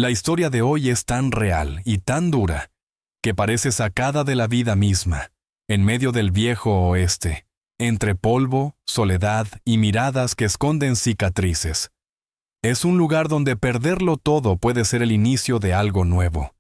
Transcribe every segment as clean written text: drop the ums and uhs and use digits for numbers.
La historia de hoy es tan real y tan dura que parece sacada de la vida misma, en medio del viejo oeste, entre polvo, soledad y miradas que esconden cicatrices. Es un lugar donde perderlo todo puede ser el inicio de algo nuevo.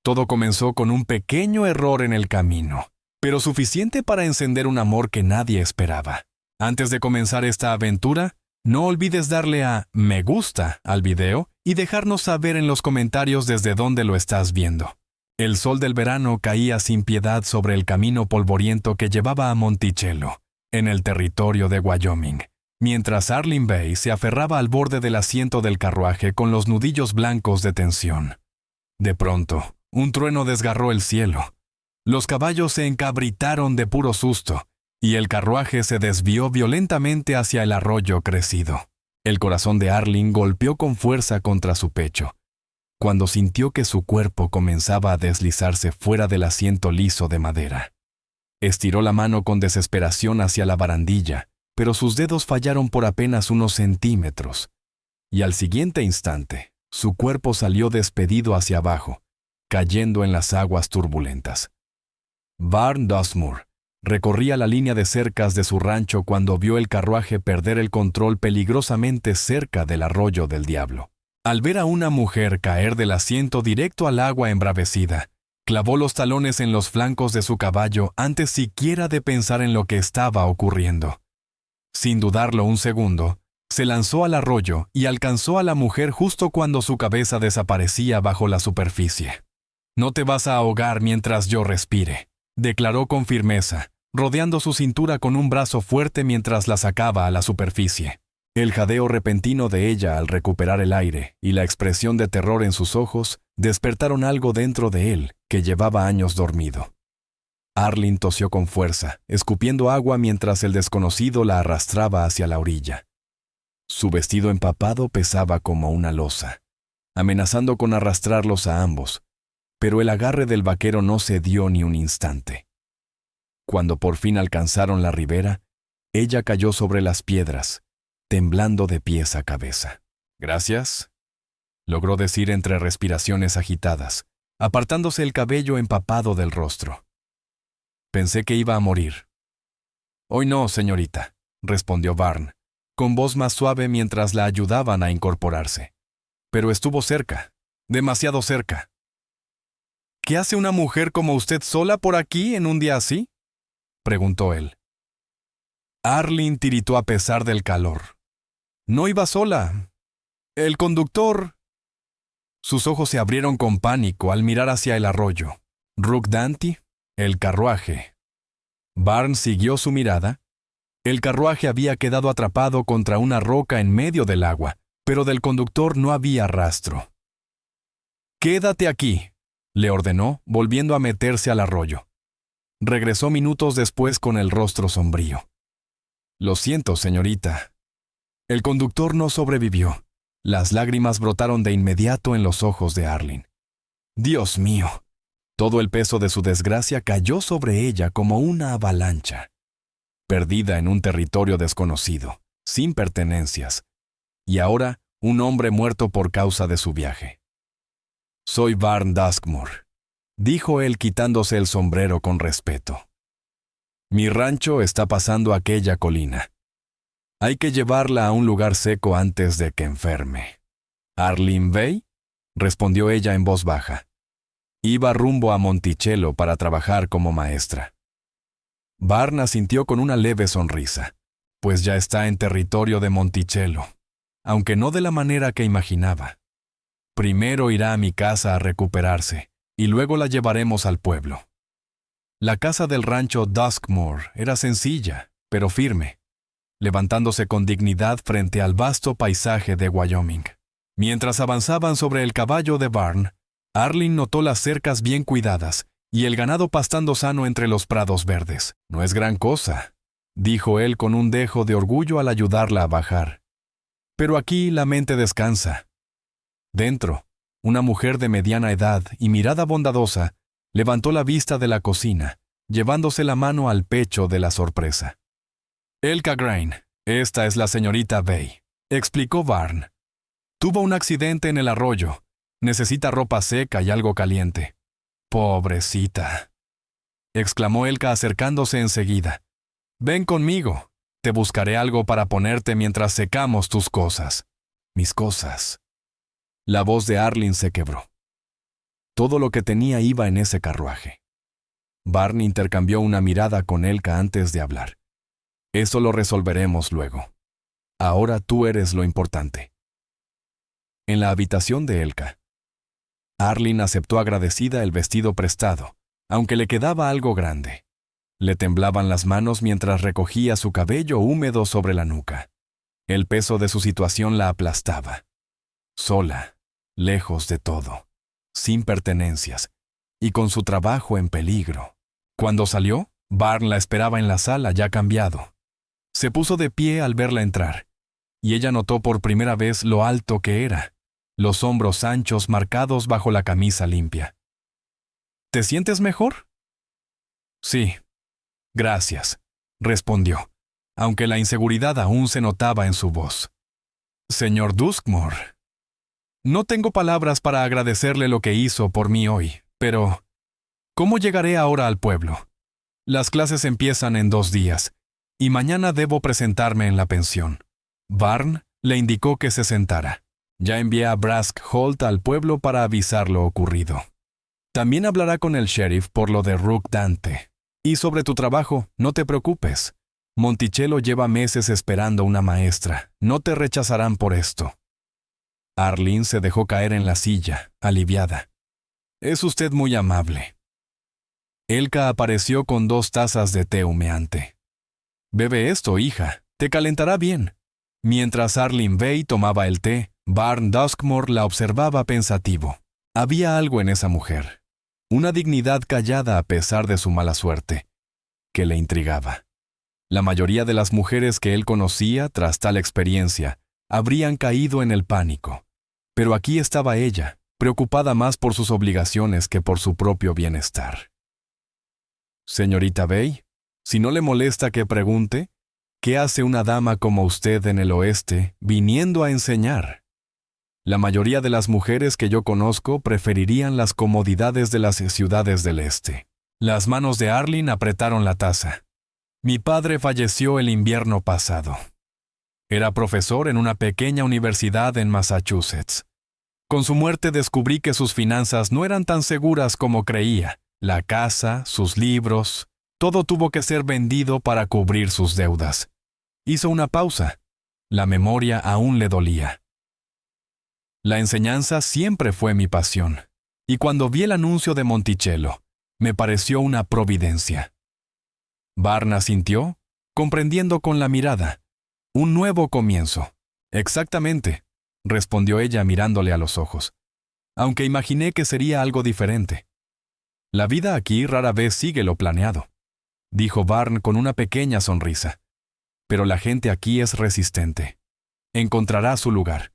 Todo comenzó con un pequeño error en el camino, pero suficiente para encender un amor que nadie esperaba. Antes de comenzar esta aventura, no olvides darle a me gusta al video y dejarnos saber en los comentarios desde dónde lo estás viendo. El sol del verano caía sin piedad sobre el camino polvoriento que llevaba a Monticello, en el territorio de Wyoming, mientras Arleen Bay se aferraba al borde del asiento del carruaje con los nudillos blancos de tensión. De pronto, un trueno desgarró el cielo. Los caballos se encabritaron de puro susto, y el carruaje se desvió violentamente hacia el arroyo crecido. El corazón de Arleen golpeó con fuerza contra su pecho, cuando sintió que su cuerpo comenzaba a deslizarse fuera del asiento liso de madera. Estiró la mano con desesperación hacia la barandilla, pero sus dedos fallaron por apenas unos centímetros, y al siguiente instante, su cuerpo salió despedido hacia abajo, cayendo en las aguas turbulentas. Varn Dustmore recorría la línea de cercas de su rancho cuando vio el carruaje perder el control peligrosamente cerca del arroyo del diablo. Al ver a una mujer caer del asiento directo al agua embravecida, clavó los talones en los flancos de su caballo antes siquiera de pensar en lo que estaba ocurriendo. Sin dudarlo un segundo, se lanzó al arroyo y alcanzó a la mujer justo cuando su cabeza desaparecía bajo la superficie. «No te vas a ahogar mientras yo respire», declaró con firmeza, rodeando su cintura con un brazo fuerte mientras la sacaba a la superficie. El jadeo repentino de ella al recuperar el aire y la expresión de terror en sus ojos despertaron algo dentro de él que llevaba años dormido. Arleen tosió con fuerza, escupiendo agua mientras el desconocido la arrastraba hacia la orilla. Su vestido empapado pesaba como una losa, amenazando con arrastrarlos a ambos, pero el agarre del vaquero no cedió ni un instante. Cuando por fin alcanzaron la ribera, ella cayó sobre las piedras, temblando de pies a cabeza. «Gracias», logró decir entre respiraciones agitadas, apartándose el cabello empapado del rostro. «Pensé que iba a morir». «Hoy no, señorita», respondió Varn, con voz más suave mientras la ayudaban a incorporarse. «Pero estuvo cerca, demasiado cerca». «¿Qué hace una mujer como usted sola por aquí en un día así?», preguntó él. Arleen tiritó a pesar del calor. «No iba sola. El conductor...» Sus ojos se abrieron con pánico al mirar hacia el arroyo. «Rook Danty, el carruaje». Varn siguió su mirada. El carruaje había quedado atrapado contra una roca en medio del agua, pero del conductor no había rastro. «Quédate aquí», le ordenó, volviendo a meterse al arroyo. Regresó minutos después con el rostro sombrío. «Lo siento, señorita». El conductor no sobrevivió. Las lágrimas brotaron de inmediato en los ojos de Arleen. «Dios mío». Todo el peso de su desgracia cayó sobre ella como una avalancha. Perdida en un territorio desconocido, sin pertenencias, y ahora un hombre muerto por causa de su viaje. «Soy Varn Dustmore», dijo él quitándose el sombrero con respeto. «Mi rancho está pasando aquella colina. Hay que llevarla a un lugar seco antes de que enferme». «¿Arleen Bay?», respondió ella en voz baja. Iba rumbo a Monticello para trabajar como maestra. Varn asintió con una leve sonrisa, pues ya está en territorio de Monticello, aunque no de la manera que imaginaba. Primero irá a mi casa a recuperarse, y luego la llevaremos al pueblo. La casa del rancho Duskmore era sencilla, pero firme, levantándose con dignidad frente al vasto paisaje de Wyoming. Mientras avanzaban sobre el caballo de Varn, Arleen notó las cercas bien cuidadas y el ganado pastando sano entre los prados verdes. «No es gran cosa», dijo él con un dejo de orgullo al ayudarla a bajar. «Pero aquí la mente descansa». Dentro, una mujer de mediana edad y mirada bondadosa levantó la vista de la cocina, llevándose la mano al pecho de la sorpresa. «Elka Grain, esta es la señorita Bay», explicó Varn. «Tuvo un accidente en el arroyo. Necesita ropa seca y algo caliente. Pobrecita, exclamó Elka acercándose enseguida. Ven conmigo. Te buscaré algo para ponerte mientras secamos tus cosas. Mis cosas. La voz de Arlene se quebró. Todo lo que tenía iba en ese carruaje. Barney intercambió una mirada con Elka antes de hablar. Eso lo resolveremos luego. Ahora tú eres lo importante. En la habitación de Elka, Arlene aceptó agradecida el vestido prestado, aunque le quedaba algo grande. Le temblaban las manos mientras recogía su cabello húmedo sobre la nuca. El peso de su situación la aplastaba. Sola, lejos de todo, sin pertenencias, y con su trabajo en peligro. Cuando salió, Barn la esperaba en la sala ya cambiado. Se puso de pie al verla entrar, y ella notó por primera vez lo alto que era, los hombros anchos marcados bajo la camisa limpia. ¿Te sientes mejor? Sí. Gracias, respondió, aunque la inseguridad aún se notaba en su voz. Señor Duskmore, no tengo palabras para agradecerle lo que hizo por mí hoy, pero ¿cómo llegaré ahora al pueblo? Las clases empiezan en 2 días, y mañana debo presentarme en la pensión. Barn le indicó que se sentara. Ya envié a Brask Holt al pueblo para avisar lo ocurrido. También hablará con el sheriff por lo de Rook Dante. Y sobre tu trabajo, no te preocupes. Monticello lleva meses esperando una maestra. No te rechazarán por esto. Arlene se dejó caer en la silla, aliviada. Es usted muy amable. Elka apareció con 2 tazas de té humeante. Bebe esto, hija. Te calentará bien. Mientras Arlene Bay tomaba el té, Barn Duskmore la observaba pensativo. Había algo en esa mujer. Una dignidad callada a pesar de su mala suerte, que le intrigaba. La mayoría de las mujeres que él conocía tras tal experiencia habrían caído en el pánico, pero aquí estaba ella, preocupada más por sus obligaciones que por su propio bienestar. Señorita Bay, si no le molesta que pregunte, ¿qué hace una dama como usted en el oeste viniendo a enseñar? La mayoría de las mujeres que yo conozco preferirían las comodidades de las ciudades del este. Las manos de Arlene apretaron la taza. Mi padre falleció el invierno pasado. Era profesor en una pequeña universidad en Massachusetts. Con su muerte descubrí que sus finanzas no eran tan seguras como creía. La casa, sus libros, todo tuvo que ser vendido para cubrir sus deudas. Hizo una pausa. La memoria aún le dolía. La enseñanza siempre fue mi pasión, y cuando vi el anuncio de Monticello, me pareció una providencia. Barn asintió, comprendiendo con la mirada. Un nuevo comienzo. Exactamente, respondió ella mirándole a los ojos, aunque imaginé que sería algo diferente. La vida aquí rara vez sigue lo planeado, dijo Barn con una pequeña sonrisa. Pero la gente aquí es resistente. Encontrará su lugar.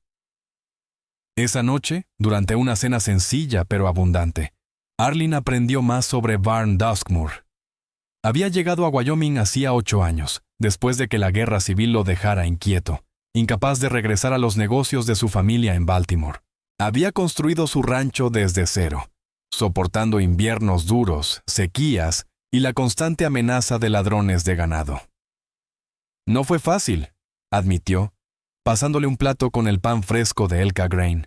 Esa noche, durante una cena sencilla pero abundante, Arlene aprendió más sobre Barn Duskmore. Había llegado a Wyoming hacía 8 años, después de que la guerra civil lo dejara inquieto, incapaz de regresar a los negocios de su familia en Baltimore. Había construido su rancho desde cero, soportando inviernos duros, sequías y la constante amenaza de ladrones de ganado. No fue fácil, admitió, pasándole un plato con el pan fresco de Elka Grain.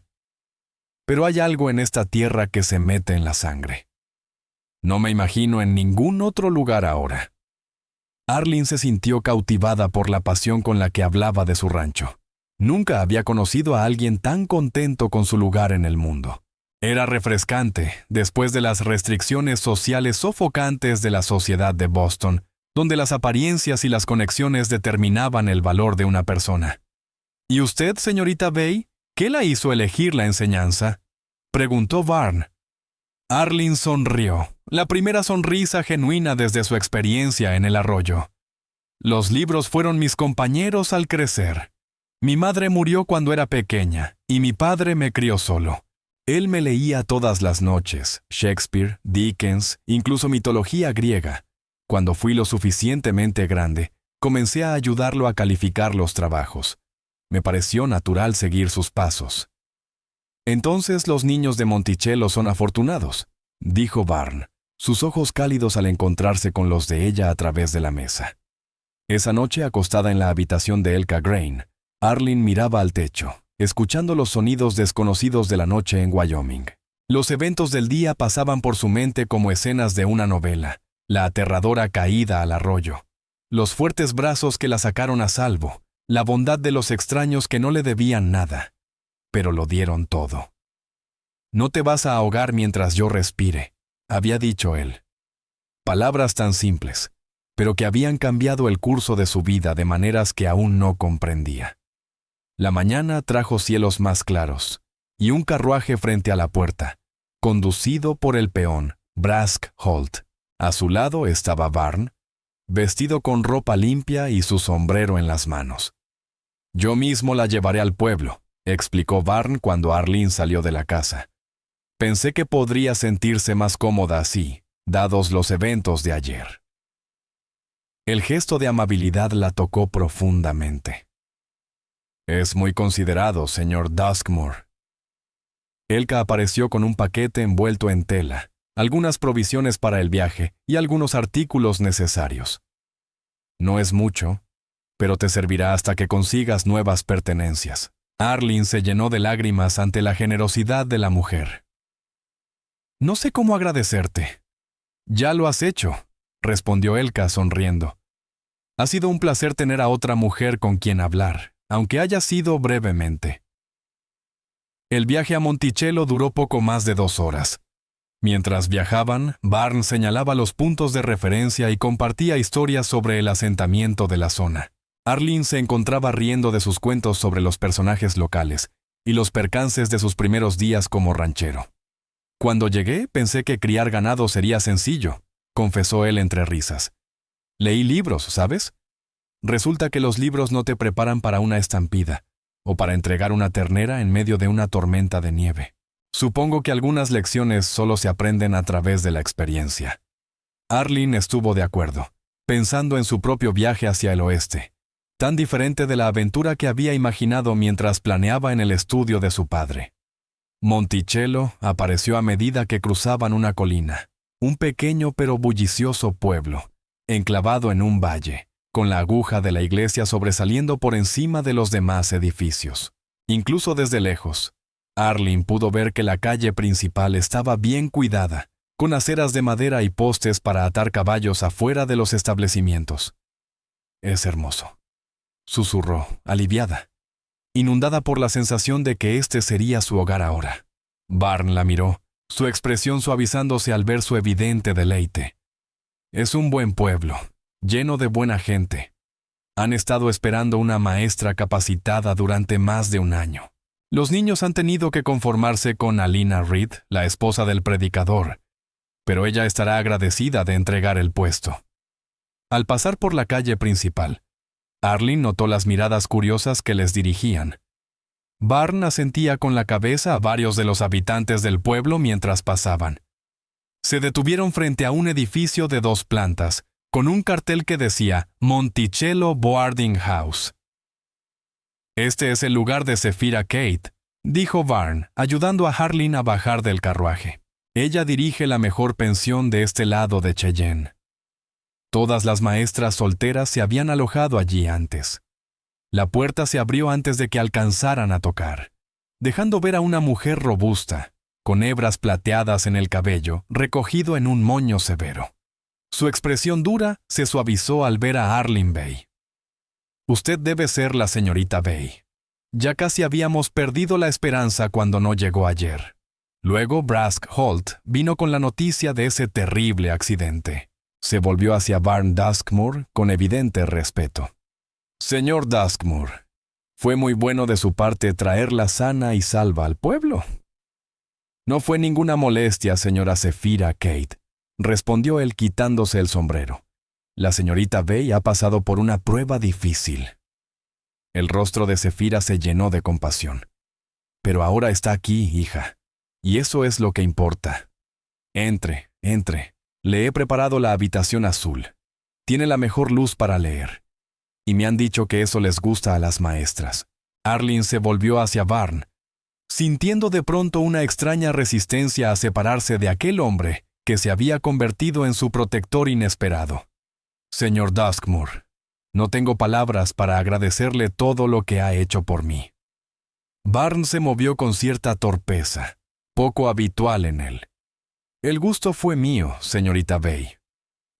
Pero hay algo en esta tierra que se mete en la sangre. No me imagino en ningún otro lugar ahora. Arlene se sintió cautivada por la pasión con la que hablaba de su rancho. Nunca había conocido a alguien tan contento con su lugar en el mundo. Era refrescante, después de las restricciones sociales sofocantes de la sociedad de Boston, donde las apariencias y las conexiones determinaban el valor de una persona. ¿Y usted, señorita Bay, qué la hizo elegir la enseñanza?, preguntó Barn. Arlene sonrió, la primera sonrisa genuina desde su experiencia en el arroyo. Los libros fueron mis compañeros al crecer. Mi madre murió cuando era pequeña, y mi padre me crió solo. Él me leía todas las noches, Shakespeare, Dickens, incluso mitología griega. Cuando fui lo suficientemente grande, comencé a ayudarlo a calificar los trabajos. Me pareció natural seguir sus pasos. Entonces los niños de Monticello son afortunados, dijo Barn, sus ojos cálidos al encontrarse con los de ella a través de la mesa. Esa noche, acostada en la habitación de Elka Grain, Arlene miraba al techo, escuchando los sonidos desconocidos de la noche en Wyoming. Los eventos del día pasaban por su mente como escenas de una novela, la aterradora caída al arroyo, los fuertes brazos que la sacaron a salvo, la bondad de los extraños que no le debían nada, pero lo dieron todo. «No te vas a ahogar mientras yo respire», había dicho él. Palabras tan simples, pero que habían cambiado el curso de su vida de maneras que aún no comprendía. La mañana trajo cielos más claros, y un carruaje frente a la puerta, conducido por el peón, Brask Holt. A su lado estaba Barn, vestido con ropa limpia y su sombrero en las manos. «Yo mismo la llevaré al pueblo», explicó Barn cuando Arlene salió de la casa. «Pensé que podría sentirse más cómoda así, dados los eventos de ayer». El gesto de amabilidad la tocó profundamente. «Es muy considerado, señor Duskmore». Elka apareció con un paquete envuelto en tela, algunas provisiones para el viaje y algunos artículos necesarios. «No es mucho, pero te servirá hasta que consigas nuevas pertenencias». Arlene se llenó de lágrimas ante la generosidad de la mujer. «No sé cómo agradecerte». «Ya lo has hecho», respondió Elka sonriendo. «Ha sido un placer tener a otra mujer con quien hablar, aunque haya sido brevemente». El viaje a Monticello duró poco más de 2 horas. Mientras viajaban, Barn señalaba los puntos de referencia y compartía historias sobre el asentamiento de la zona. Arlene se encontraba riendo de sus cuentos sobre los personajes locales y los percances de sus primeros días como ranchero. «Cuando llegué, pensé que criar ganado sería sencillo», confesó él entre risas. «Leí libros, ¿sabes? Resulta que los libros no te preparan para una estampida o para entregar una ternera en medio de una tormenta de nieve. Supongo que algunas lecciones solo se aprenden a través de la experiencia». Arlene estuvo de acuerdo, pensando en su propio viaje hacia el oeste, tan diferente de la aventura que había imaginado mientras planeaba en el estudio de su padre. Monticello apareció a medida que cruzaban una colina, un pequeño pero bullicioso pueblo, enclavado en un valle, con la aguja de la iglesia sobresaliendo por encima de los demás edificios. Incluso desde lejos, Arlene pudo ver que la calle principal estaba bien cuidada, con aceras de madera y postes para atar caballos afuera de los establecimientos. «Es hermoso», susurró, aliviada, inundada por la sensación de que este sería su hogar ahora. Barn la miró, su expresión suavizándose al ver su evidente deleite. «Es un buen pueblo, lleno de buena gente. Han estado esperando una maestra capacitada durante más de 1 año. Los niños han tenido que conformarse con Alina Reed, la esposa del predicador, pero ella estará agradecida de entregar el puesto». Al pasar por la calle principal, Arlene notó las miradas curiosas que les dirigían. Barn asentía con la cabeza a varios de los habitantes del pueblo mientras pasaban. Se detuvieron frente a un edificio de 2 plantas, con un cartel que decía Monticello Boarding House. «Este es el lugar de Zephira Kate», dijo Barn, ayudando a Arlene a bajar del carruaje. «Ella dirige la mejor pensión de este lado de Cheyenne». Todas las maestras solteras se habían alojado allí antes. La puerta se abrió antes de que alcanzaran a tocar, dejando ver a una mujer robusta, con hebras plateadas en el cabello, recogido en un moño severo. Su expresión dura se suavizó al ver a Arlene Bay. «Usted debe ser la señorita Bay. Ya casi habíamos perdido la esperanza cuando no llegó ayer». Luego Brask Holt vino con la noticia de ese terrible accidente. Se volvió hacia Barn Duskmore con evidente respeto. «Señor Duskmore, fue muy bueno de su parte traerla sana y salva al pueblo». «No fue ninguna molestia, señora Zephira Kate», respondió él quitándose el sombrero. «La señorita Bay ha pasado por una prueba difícil». El rostro de Zephira se llenó de compasión. «Pero ahora está aquí, hija, y eso es lo que importa. Entre, entre. Le he preparado la habitación azul. Tiene la mejor luz para leer. Y me han dicho que eso les gusta a las maestras». Arlene se volvió hacia Barn. sintiendo de pronto una extraña resistencia a separarse de aquel hombre que se había convertido en su protector inesperado. Señor Duskmore, no tengo palabras para agradecerle todo lo que ha hecho por mí. Barnes se movió con cierta torpeza, poco habitual en él. El gusto fue mío, señorita Bay.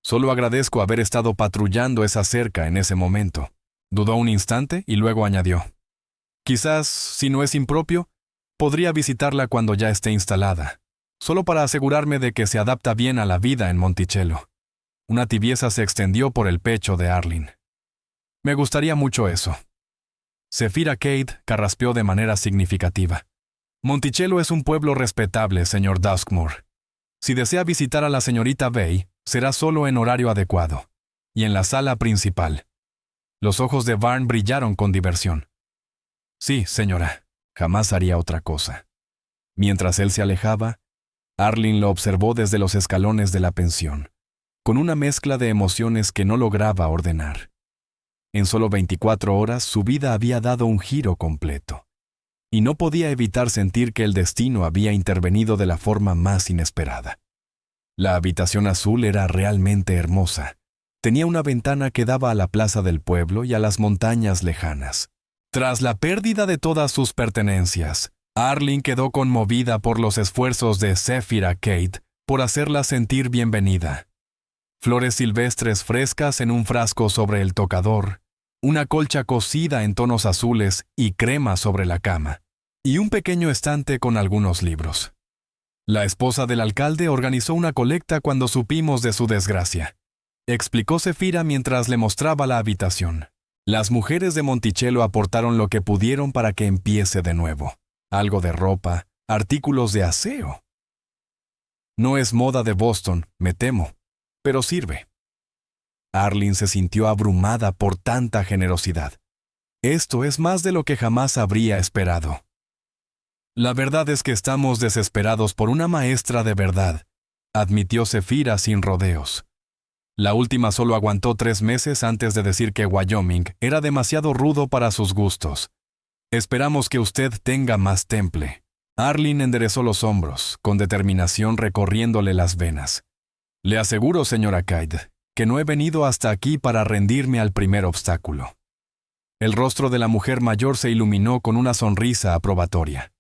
Solo agradezco haber estado patrullando esa cerca en ese momento. Dudó un instante y luego añadió: quizás, si no es impropio, podría visitarla cuando ya esté instalada, solo para asegurarme de que se adapta bien a la vida en Monticello. Una tibieza se extendió por el pecho de Arlene. Me gustaría mucho eso. Zephira Cade carraspeó de manera significativa. Monticello es un pueblo respetable, señor Duskmore. Si desea visitar a la señorita Bay, será solo en horario adecuado, y en la sala principal. Los ojos de Barnes brillaron con diversión. Sí, señora, jamás haría otra cosa. Mientras él se alejaba, Arlene lo observó desde los escalones de la pensión, con una mezcla de emociones que no lograba ordenar. En solo 24 horas su vida había dado un giro completo, y no podía evitar sentir que el destino había intervenido de la forma más inesperada. La habitación azul era realmente hermosa. Tenía una ventana que daba a la plaza del pueblo y a las montañas lejanas. Tras la pérdida de todas sus pertenencias, Arlene quedó conmovida por los esfuerzos de Zephira Cade por hacerla sentir bienvenida. Flores silvestres frescas en un frasco sobre el tocador, una colcha cosida en tonos azules y crema sobre la cama, y un pequeño estante con algunos libros. La esposa del alcalde organizó una colecta cuando supimos de su desgracia, explicó Zephira mientras le mostraba la habitación. Las mujeres de Monticello aportaron lo que pudieron para que empiece de nuevo. Algo de ropa, artículos de aseo. No es moda de Boston, me temo, pero sirve. Arlene se sintió abrumada por tanta generosidad. Esto es más de lo que jamás habría esperado. La verdad es que estamos desesperados por una maestra de verdad, admitió Zephira sin rodeos. La última solo aguantó 3 meses antes de decir que Wyoming era demasiado rudo para sus gustos. Esperamos que usted tenga más temple. Arlene enderezó los hombros, con determinación recorriéndole las venas. Le aseguro, señora Cade, que no he venido hasta aquí para rendirme al primer obstáculo. El rostro de la mujer mayor se iluminó con una sonrisa aprobatoria.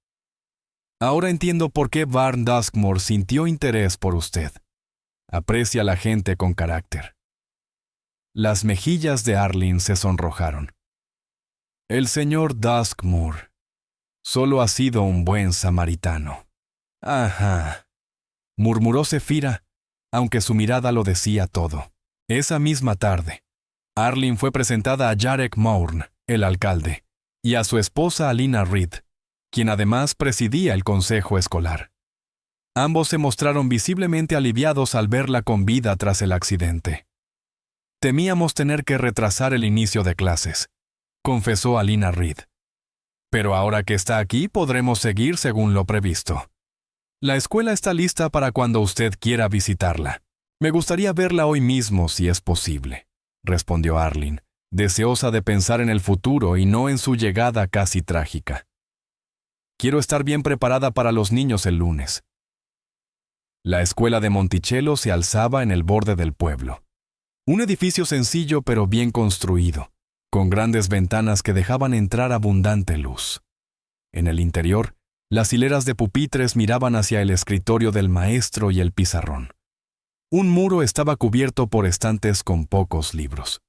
Ahora entiendo por qué Barnes Duskmore sintió interés por usted. Aprecia a la gente con carácter. Las mejillas de Arlene se sonrojaron. El señor Duskmore solo ha sido un buen samaritano. Ajá, murmuró Zephira, aunque su mirada lo decía todo. Esa misma tarde, Arlene fue presentada a Jarek Mourne, el alcalde, y a su esposa Alina Reed, quien además presidía el consejo escolar. Ambos se mostraron visiblemente aliviados al verla con vida tras el accidente. Temíamos tener que retrasar el inicio de clases, confesó Alina Reed. Pero ahora que está aquí podremos seguir según lo previsto. La escuela está lista para cuando usted quiera visitarla. Me gustaría verla hoy mismo si es posible, respondió Arlene, deseosa de pensar en el futuro y no en su llegada casi trágica. Quiero estar bien preparada para los niños el lunes. La escuela de Monticello se alzaba en el borde del pueblo. Un edificio sencillo pero bien construido, con grandes ventanas que dejaban entrar abundante luz. En el interior, las hileras de pupitres miraban hacia el escritorio del maestro y el pizarrón. Un muro estaba cubierto por estantes con pocos libros.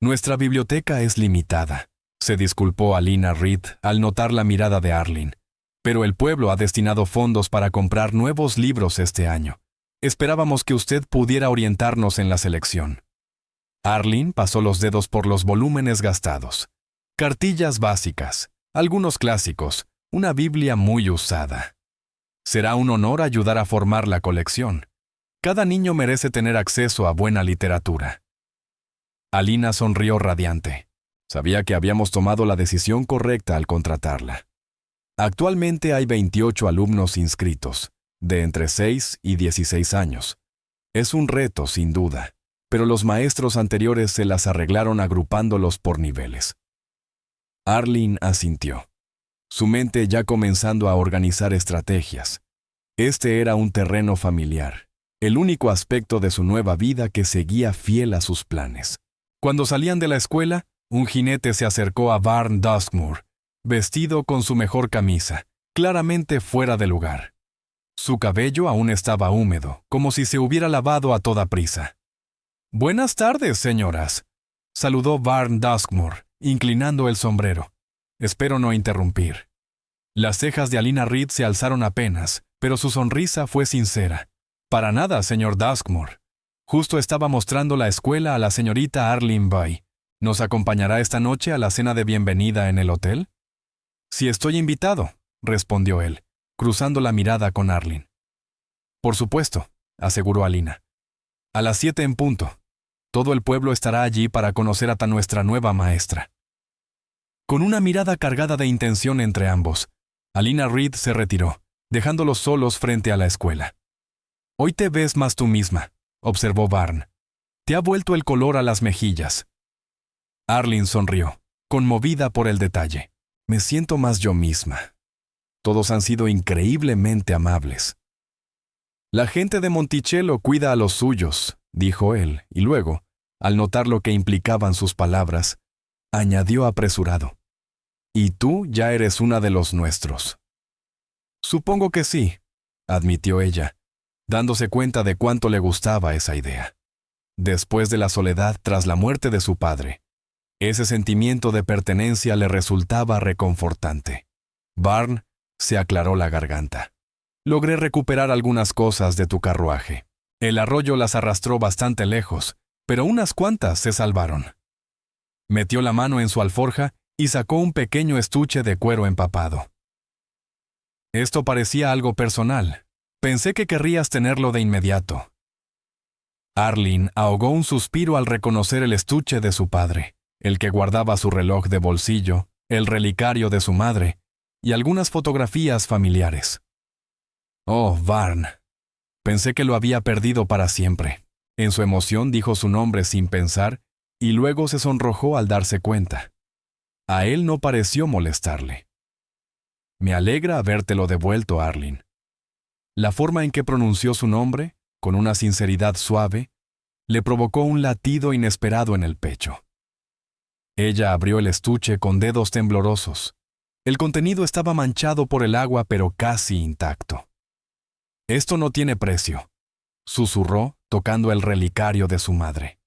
Nuestra biblioteca es limitada, se disculpó Alina Reed al notar la mirada de Arlene. Pero el pueblo ha destinado fondos para comprar nuevos libros este año. Esperábamos que usted pudiera orientarnos en la selección. Arlene pasó los dedos por los volúmenes gastados. Cartillas básicas, algunos clásicos, una Biblia muy usada. Será un honor ayudar a formar la colección. Cada niño merece tener acceso a buena literatura. Alina sonrió radiante. Sabía que habíamos tomado la decisión correcta al contratarla. Actualmente hay 28 alumnos inscritos, de entre 6 y 16 años. Es un reto, sin duda, pero los maestros anteriores se las arreglaron agrupándolos por niveles. Arlene asintió. su mente ya comenzando a organizar estrategias. Este era un terreno familiar, el único aspecto de su nueva vida que seguía fiel a sus planes. Cuando salían de la escuela, un jinete se acercó a Barn Duskmoor, vestido con su mejor camisa, claramente fuera de lugar. Su cabello aún estaba húmedo, como si se hubiera lavado a toda prisa. «Buenas tardes, señoras», saludó Barn Duskmoor, inclinando el sombrero. «Espero no interrumpir». Las cejas de Alina Reed se alzaron apenas, pero su sonrisa fue sincera. «Para nada, señor Duskmoor. Justo estaba mostrando la escuela a la señorita Arlene Boy. ¿Nos acompañará esta noche a la cena de bienvenida en el hotel?» «Si estoy invitado», respondió él, cruzando la mirada con Arlene. «Por supuesto», aseguró Alina. «A las 7 en punto. Todo el pueblo estará allí para conocer a nuestra nueva maestra». Con una mirada cargada de intención entre ambos, Alina Reed se retiró, dejándolos solos frente a la escuela. «Hoy te ves más tú misma», observó Barn. «Te ha vuelto el color a las mejillas». Arlene sonrió, conmovida por el detalle. «Me siento más yo misma. Todos han sido increíblemente amables». «La gente de Monticello cuida a los suyos», dijo él, y luego, al notar lo que implicaban sus palabras, añadió apresurado. «Y tú ya eres una de los nuestros». «Supongo que sí», admitió ella, dándose cuenta de cuánto le gustaba esa idea. Después de la soledad tras la muerte de su padre, ese sentimiento de pertenencia le resultaba reconfortante. Barn se aclaró la garganta. «Logré recuperar algunas cosas de tu carruaje. El arroyo las arrastró bastante lejos, pero unas cuantas se salvaron». Metió la mano en su alforja y sacó un pequeño estuche de cuero empapado. «Esto parecía algo personal. Pensé que querrías tenerlo de inmediato». Arlene ahogó un suspiro al reconocer el estuche de su padre, el que guardaba su reloj de bolsillo, el relicario de su madre y algunas fotografías familiares. «Oh, Barn. Pensé que lo había perdido para siempre». En su emoción dijo su nombre sin pensar y luego se sonrojó al darse cuenta. A él no pareció molestarle. «Me alegra habértelo devuelto, Arlene». La forma en que pronunció su nombre, con una sinceridad suave, le provocó un latido inesperado en el pecho. Ella abrió el estuche con dedos temblorosos. El contenido estaba manchado por el agua, pero casi intacto. «Esto no tiene precio», susurró, tocando el relicario de su madre.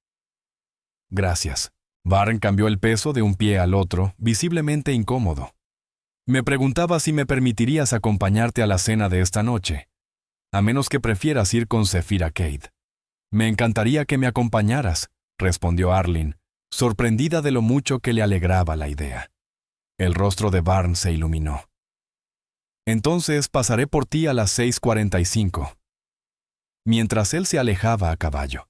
«Gracias». Barn cambió el peso de un pie al otro, visiblemente incómodo. «Me preguntaba si me permitirías acompañarte a la cena de esta noche, a menos que prefieras ir con Zephira Cade». «Me encantaría que me acompañaras», respondió Arlene, sorprendida de lo mucho que le alegraba la idea. El rostro de Barn se iluminó. «Entonces pasaré por ti a las 6:45». Mientras él se alejaba a caballo,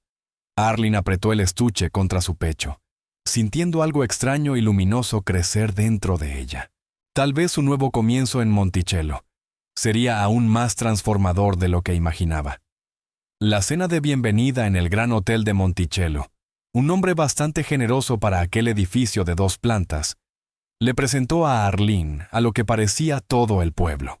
Arlene apretó el estuche contra su pecho, sintiendo algo extraño y luminoso crecer dentro de ella. Tal vez su nuevo comienzo en Monticello sería aún más transformador de lo que imaginaba. La cena de bienvenida en el Gran Hotel de Monticello, un nombre bastante generoso para aquel edificio de 2 plantas, le presentó a Arlene a lo que parecía todo el pueblo.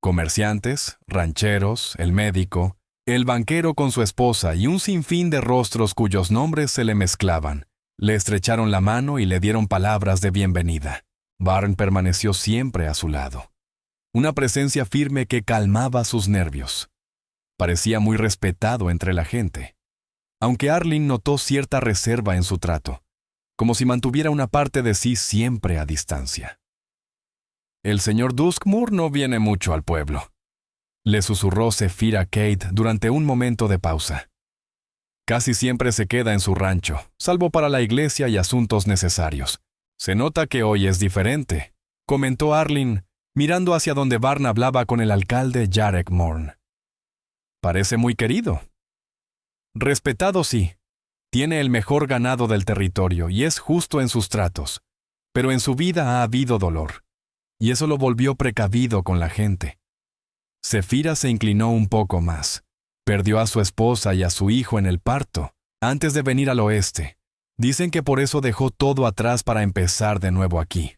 Comerciantes, rancheros, el médico, el banquero con su esposa y un sinfín de rostros cuyos nombres se le mezclaban. Le estrecharon la mano y le dieron palabras de bienvenida. Barn permaneció siempre a su lado. Una presencia firme que calmaba sus nervios. Parecía muy respetado entre la gente, aunque Arlene notó cierta reserva en su trato, como si mantuviera una parte de sí siempre a distancia. «El señor Duskmoor no viene mucho al pueblo», le susurró Zephira Cade durante un momento de pausa. «Casi siempre se queda en su rancho, salvo para la iglesia y asuntos necesarios. Se nota que hoy es diferente», comentó Arlene, mirando hacia donde Barn hablaba con el alcalde Jarek Morn. «Parece muy querido». «Respetado sí. Tiene el mejor ganado del territorio y es justo en sus tratos. Pero en su vida ha habido dolor, y eso lo volvió precavido con la gente». Zephira se inclinó un poco más. Perdió a su esposa y a su hijo en el parto, antes de venir al oeste. Dicen que por eso dejó todo atrás para empezar de nuevo aquí.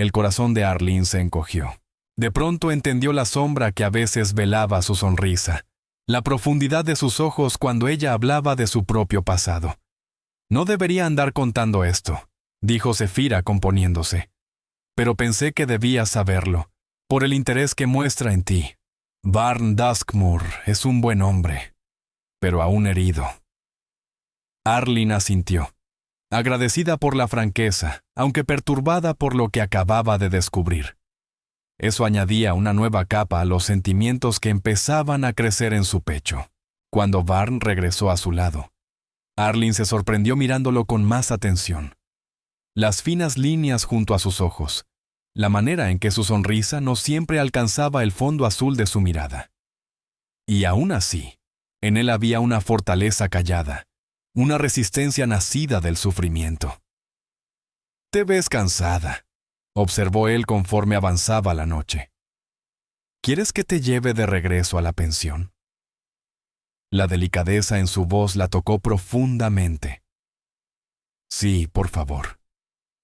El corazón de Arlene se encogió. De pronto entendió la sombra que a veces velaba su sonrisa, la profundidad de sus ojos cuando ella hablaba de su propio pasado. No debería andar contando esto, dijo Zefira componiéndose. Pero pensé que debías saberlo, por el interés que muestra en ti. Barn Duskmoor es un buen hombre, pero aún herido. Arlene asintió, agradecida por la franqueza, aunque perturbada por lo que acababa de descubrir. Eso añadía una nueva capa a los sentimientos que empezaban a crecer en su pecho. Cuando Barn regresó a su lado, Arlene se sorprendió mirándolo con más atención. Las finas líneas junto a sus ojos, la manera en que su sonrisa no siempre alcanzaba el fondo azul de su mirada. Y aún así, en él había una fortaleza callada, una resistencia nacida del sufrimiento. «Te ves cansada», observó él conforme avanzaba la noche. «¿Quieres que te lleve de regreso a la pensión?» La delicadeza en su voz la tocó profundamente. «Sí, por favor».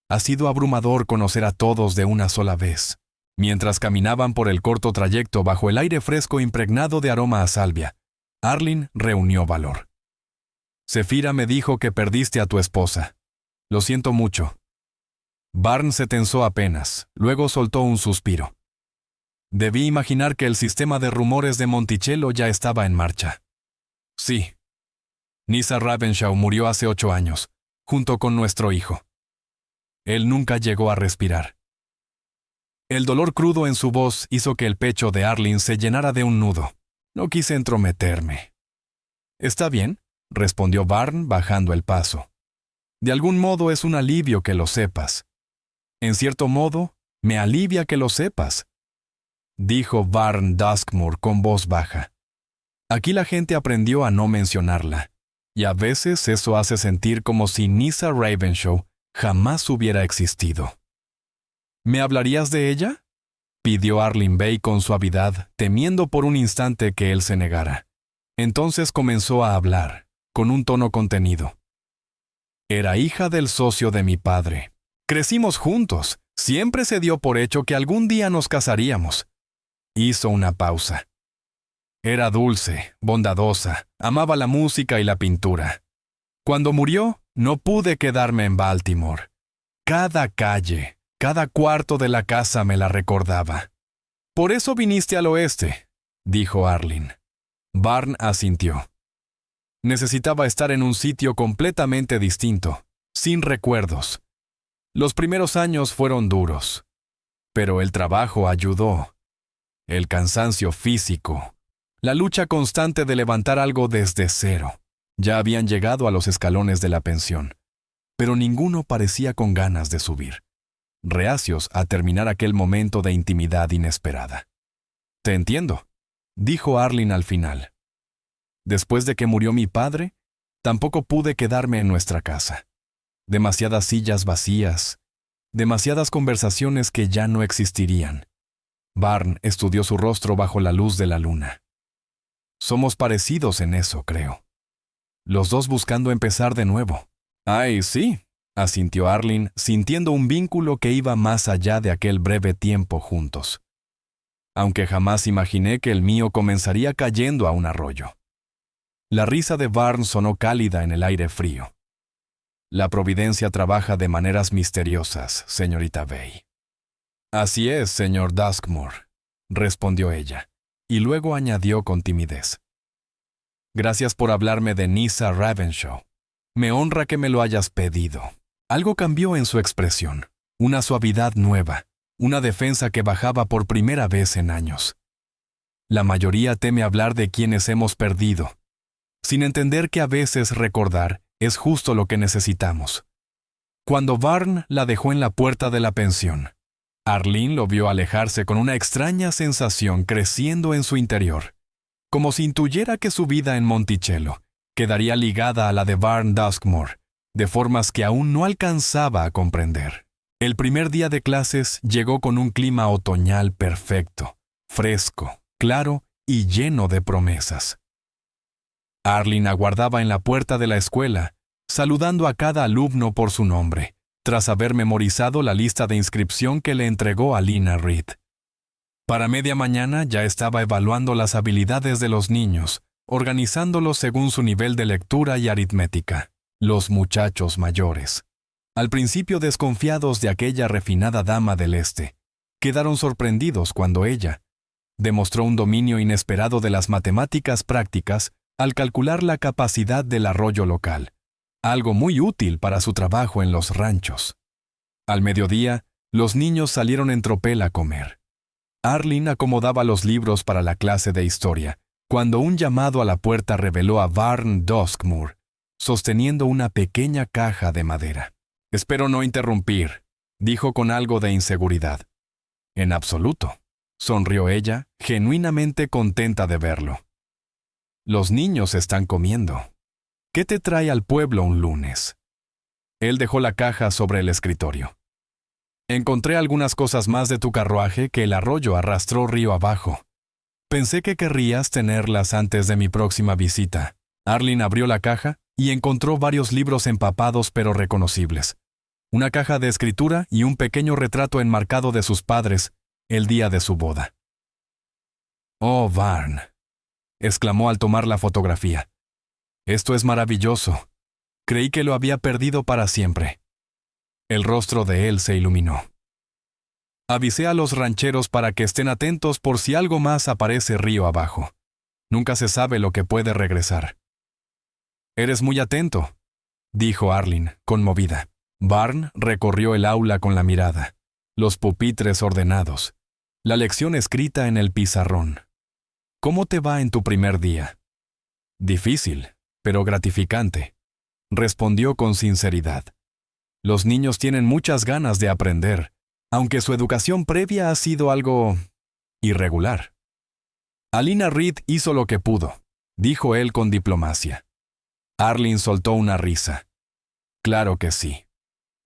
Ha sido abrumador conocer a todos de una sola vez. Mientras caminaban por el corto trayecto bajo el aire fresco impregnado de aroma a salvia, Arlene reunió valor. «Zefira me dijo que perdiste a tu esposa. Lo siento mucho». Barn se tensó apenas, luego soltó un suspiro. «Debí imaginar que el sistema de rumores de Monticello ya estaba en marcha». «Sí. Nyssa Ravenshaw murió hace 8 años, junto con nuestro hijo. Él nunca llegó a respirar». El dolor crudo en su voz hizo que el pecho de Arlene se llenara de un nudo. No quise entrometerme. «Está bien», respondió Barn bajando el paso. «De algún modo es un alivio que lo sepas. En cierto modo, me alivia que lo sepas», dijo Barn Duskmoor con voz baja. Aquí la gente aprendió a no mencionarla, y a veces eso hace sentir como si Nyssa Ravenshaw jamás hubiera existido. «¿Me hablarías de ella?», pidió Arlene Bay con suavidad, temiendo por un instante que él se negara. Entonces comenzó a hablar, con un tono contenido. «Era hija del socio de mi padre. Crecimos juntos. Siempre se dio por hecho que algún día nos casaríamos». Hizo una pausa. «Era dulce, bondadosa, amaba la música y la pintura. Cuando murió, no pude quedarme en Baltimore. Cada calle, cada cuarto de la casa me la recordaba». «Por eso viniste al oeste», dijo Arlene. Barn asintió. Necesitaba estar en un sitio completamente distinto, sin recuerdos. Los primeros años fueron duros, pero el trabajo ayudó. El cansancio físico, la lucha constante de levantar algo desde cero. Ya habían llegado a los escalones de la pensión, pero ninguno parecía con ganas de subir, reacios a terminar aquel momento de intimidad inesperada. «Te entiendo», dijo Arlene al final. «Después de que murió mi padre, tampoco pude quedarme en nuestra casa. Demasiadas sillas vacías, demasiadas conversaciones que ya no existirían». Barn estudió su rostro bajo la luz de la luna. «Somos parecidos en eso, creo. Los dos buscando empezar de nuevo». «Ay, sí», asintió Arlene, sintiendo un vínculo que iba más allá de aquel breve tiempo juntos. «Aunque jamás imaginé que el mío comenzaría cayendo a un arroyo». La risa de Barn sonó cálida en el aire frío. «La providencia trabaja de maneras misteriosas, señorita Bay». «Así es, señor Duskmoor», respondió ella, y luego añadió con timidez. «Gracias por hablarme de Nyssa Ravenshaw. Me honra que me lo hayas pedido». Algo cambió en su expresión, una suavidad nueva, una defensa que bajaba por primera vez en años. La mayoría teme hablar de quienes hemos perdido, sin entender que a veces recordar es justo lo que necesitamos. Cuando Barn la dejó en la puerta de la pensión, Arlene lo vio alejarse con una extraña sensación creciendo en su interior, como si intuyera que su vida en Monticello quedaría ligada a la de Barn Duskmoor, de formas que aún no alcanzaba a comprender. El primer día de clases llegó con un clima otoñal perfecto, fresco, claro y lleno de promesas. Arlene aguardaba en la puerta de la escuela, saludando a cada alumno por su nombre, tras haber memorizado la lista de inscripción que le entregó Alina Reed. Para media mañana ya estaba evaluando las habilidades de los niños, organizándolos según su nivel de lectura y aritmética. Los muchachos mayores, al principio desconfiados de aquella refinada dama del este, quedaron sorprendidos cuando ella demostró un dominio inesperado de las matemáticas prácticas al calcular la capacidad del arroyo local, algo muy útil para su trabajo en los ranchos. Al mediodía, los niños salieron en tropel a comer. Arlene acomodaba los libros para la clase de historia, cuando un llamado a la puerta reveló a Varn Duskmoor, sosteniendo una pequeña caja de madera. «Espero no interrumpir», dijo con algo de inseguridad. «En absoluto», sonrió ella, genuinamente contenta de verlo. «Los niños están comiendo. ¿Qué te trae al pueblo un lunes?» Él dejó la caja sobre el escritorio. «Encontré algunas cosas más de tu carruaje que el arroyo arrastró río abajo. Pensé que querrías tenerlas antes de mi próxima visita». Arlene abrió la caja y encontró varios libros empapados pero reconocibles, una caja de escritura y un pequeño retrato enmarcado de sus padres el día de su boda. «Oh, Varn», exclamó al tomar la fotografía. «Esto es maravilloso. Creí que lo había perdido para siempre». El rostro de él se iluminó. «Avisé a los rancheros para que estén atentos por si algo más aparece río abajo. Nunca se sabe lo que puede regresar». «Eres muy atento», dijo Arlene, conmovida. Varn recorrió el aula con la mirada, los pupitres ordenados, la lección escrita en el pizarrón. «¿Cómo te va en tu primer día?» «Difícil, pero gratificante», respondió con sinceridad. «Los niños tienen muchas ganas de aprender, aunque su educación previa ha sido algo irregular». «Alina Reed hizo lo que pudo», dijo él con diplomacia. Arlene soltó una risa. «Claro que sí.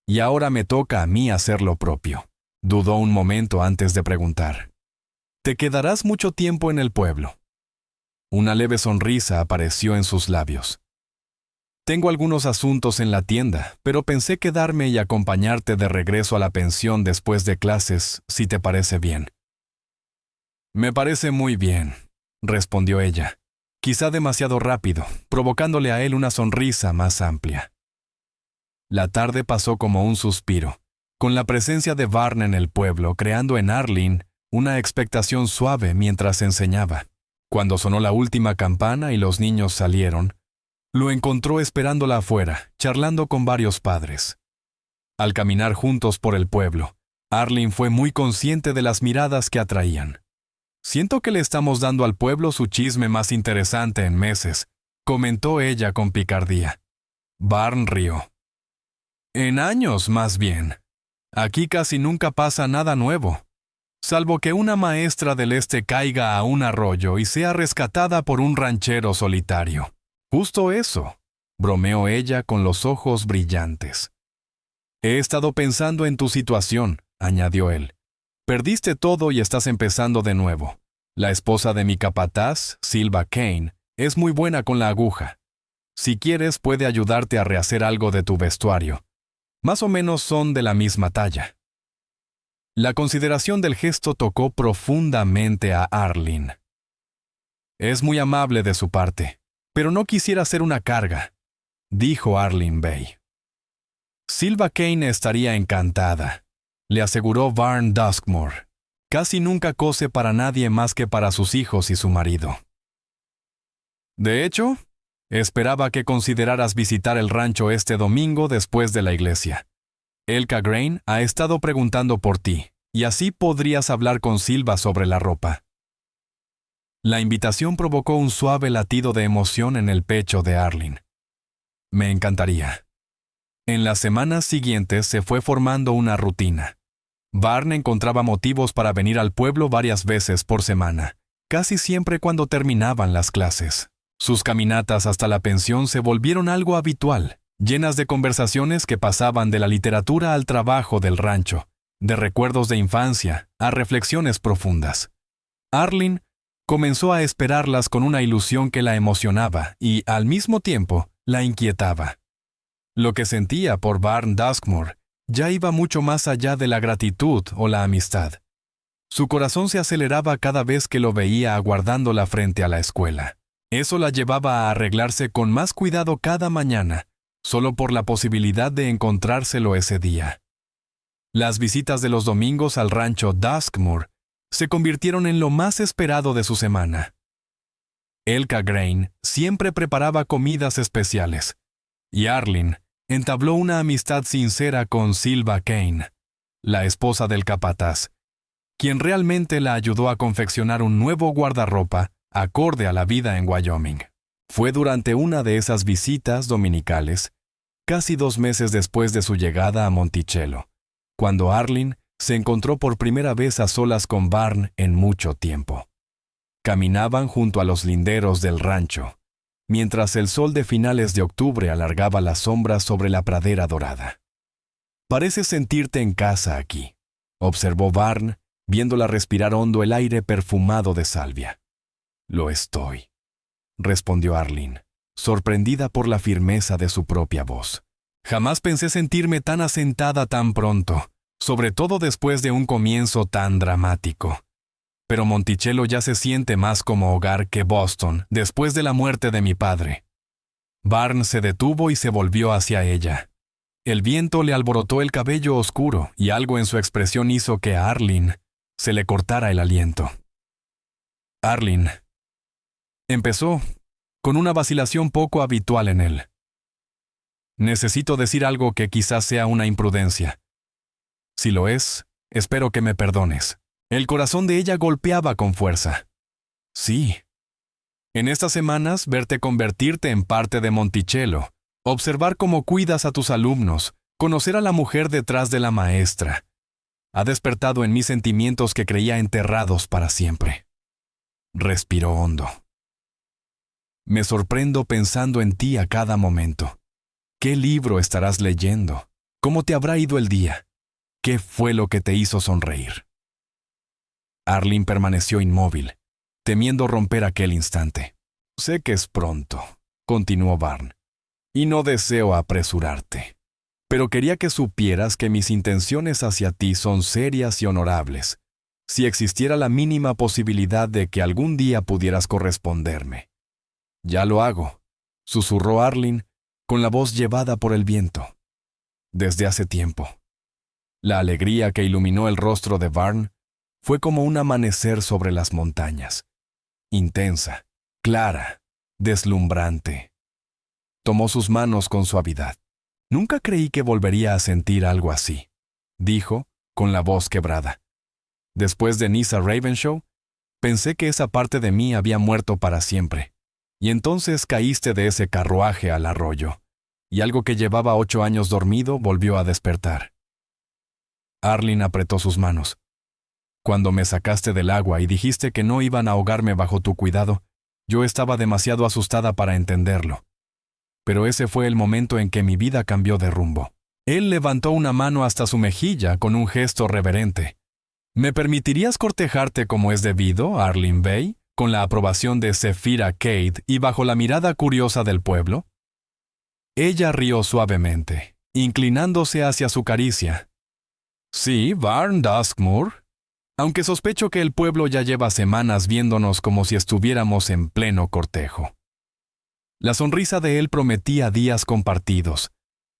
Y ahora me toca a mí hacer lo propio». Dudó un momento antes de preguntar. «¿Te quedarás mucho tiempo en el pueblo?» Una leve sonrisa apareció en sus labios. «Tengo algunos asuntos en la tienda, pero pensé quedarme y acompañarte de regreso a la pensión después de clases, si te parece bien». «Me parece muy bien», respondió ella, quizá demasiado rápido, provocándole a él una sonrisa más amplia. La tarde pasó como un suspiro, con la presencia de Varn en el pueblo, creando en Arlene una expectación suave mientras enseñaba. Cuando sonó la última campana y los niños salieron, lo encontró esperándola afuera, charlando con varios padres. Al caminar juntos por el pueblo, Arlene fue muy consciente de las miradas que atraían. «Siento que le estamos dando al pueblo su chisme más interesante en meses», comentó ella con picardía. Varn rió. «En años, más bien. Aquí casi nunca pasa nada nuevo, salvo que una maestra del este caiga a un arroyo y sea rescatada por un ranchero solitario». «Justo eso», bromeó ella con los ojos brillantes. «He estado pensando en tu situación», añadió él. «Perdiste todo y estás empezando de nuevo. La esposa de mi capataz, Silva Kane, es muy buena con la aguja. Si quieres, puede ayudarte a rehacer algo de tu vestuario. Más o menos son de la misma talla». La consideración del gesto tocó profundamente a Arlene. «Es muy amable de su parte, pero no quisiera ser una carga», dijo Arlene Bay. «Silva Kane estaría encantada», le aseguró Varn Duskmoor. «Casi nunca cose para nadie más que para sus hijos y su marido». «De hecho, esperaba que consideraras visitar el rancho este domingo después de la iglesia. Elka Grain ha estado preguntando por ti, y así podrías hablar con Silva sobre la ropa». La invitación provocó un suave latido de emoción en el pecho de Arlene. «Me encantaría». En las semanas siguientes se fue formando una rutina. Varn encontraba motivos para venir al pueblo varias veces por semana, casi siempre cuando terminaban las clases. Sus caminatas hasta la pensión se volvieron algo habitual, llenas de conversaciones que pasaban de la literatura al trabajo del rancho, de recuerdos de infancia a reflexiones profundas. Arlene comenzó a esperarlas con una ilusión que la emocionaba y, al mismo tiempo, la inquietaba. Lo que sentía por Varn Duskmoor ya iba mucho más allá de la gratitud o la amistad. Su corazón se aceleraba cada vez que lo veía aguardándola frente a la escuela. Eso la llevaba a arreglarse con más cuidado cada mañana, solo por la posibilidad de encontrárselo ese día. Las visitas de los domingos al rancho Duskmoor se convirtieron en lo más esperado de su semana. Elka Grain siempre preparaba comidas especiales, y Arlene entabló una amistad sincera con Silva Kane, la esposa del capataz, quien realmente la ayudó a confeccionar un nuevo guardarropa acorde a la vida en Wyoming. Fue durante una de esas visitas dominicales, casi 2 meses después de su llegada a Monticello, cuando Arlene se encontró por primera vez a solas con Vern en mucho tiempo. Caminaban junto a los linderos del rancho, mientras el sol de finales de octubre alargaba las sombras sobre la pradera dorada. «Pareces sentirte en casa aquí», observó Vern, viéndola respirar hondo el aire perfumado de salvia. «Lo estoy», respondió Arlene, sorprendida por la firmeza de su propia voz. «Jamás pensé sentirme tan asentada tan pronto, sobre todo después de un comienzo tan dramático. Pero Monticello ya se siente más como hogar que Boston después de la muerte de mi padre». Vern se detuvo y se volvió hacia ella. El viento le alborotó el cabello oscuro y algo en su expresión hizo que a Arlene se le cortara el aliento. «Arlene», empezó, con una vacilación poco habitual en él. «Necesito decir algo que quizás sea una imprudencia. Si lo es, espero que me perdones». El corazón de ella golpeaba con fuerza. «Sí. En estas semanas, verte convertirte en parte de Monticello, observar cómo cuidas a tus alumnos, conocer a la mujer detrás de la maestra, ha despertado en mí sentimientos que creía enterrados para siempre». Respiró hondo. «Me sorprendo pensando en ti a cada momento. ¿Qué libro estarás leyendo? ¿Cómo te habrá ido el día? ¿Qué fue lo que te hizo sonreír?». Arlene permaneció inmóvil, temiendo romper aquel instante. «Sé que es pronto», continuó Vern, «y no deseo apresurarte. Pero quería que supieras que mis intenciones hacia ti son serias y honorables, si existiera la mínima posibilidad de que algún día pudieras corresponderme». «Ya lo hago», susurró Arlene, con la voz llevada por el viento. «Desde hace tiempo». La alegría que iluminó el rostro de Vern fue como un amanecer sobre las montañas, intensa, clara, deslumbrante. Tomó sus manos con suavidad. «Nunca creí que volvería a sentir algo así», dijo, con la voz quebrada. «Después de Nyssa Ravenshaw, pensé que esa parte de mí había muerto para siempre, y entonces caíste de ese carruaje al arroyo, y algo que llevaba 8 años dormido volvió a despertar». Arlene apretó sus manos. «Cuando me sacaste del agua y dijiste que no iban a ahogarme bajo tu cuidado, yo estaba demasiado asustada para entenderlo. Pero ese fue el momento en que mi vida cambió de rumbo». Él levantó una mano hasta su mejilla con un gesto reverente. «¿Me permitirías cortejarte como es debido, Arlene Bay, con la aprobación de Zephira Cade y bajo la mirada curiosa del pueblo?» Ella rió suavemente, inclinándose hacia su caricia. «Sí, Vern Duskmoor. Aunque sospecho que el pueblo ya lleva semanas viéndonos como si estuviéramos en pleno cortejo». La sonrisa de él prometía días compartidos,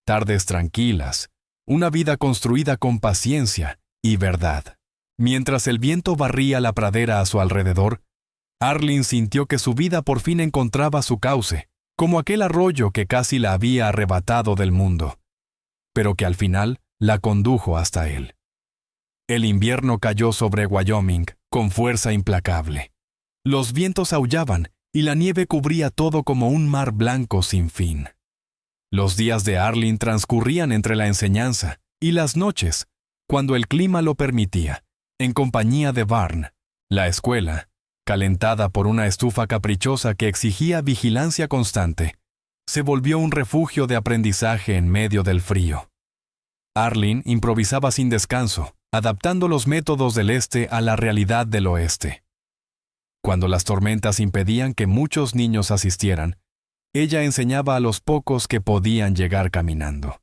tardes tranquilas, una vida construida con paciencia y verdad. Mientras el viento barría la pradera a su alrededor, Arlene sintió que su vida por fin encontraba su cauce, como aquel arroyo que casi la había arrebatado del mundo, pero que al final la condujo hasta él. El invierno cayó sobre Wyoming con fuerza implacable. Los vientos aullaban y la nieve cubría todo como un mar blanco sin fin. Los días de Arlene transcurrían entre la enseñanza y las noches, cuando el clima lo permitía, en compañía de Vern. La escuela, calentada por una estufa caprichosa que exigía vigilancia constante, se volvió un refugio de aprendizaje en medio del frío. Arlene improvisaba sin descanso, adaptando los métodos del este a la realidad del oeste. Cuando las tormentas impedían que muchos niños asistieran, ella enseñaba a los pocos que podían llegar caminando.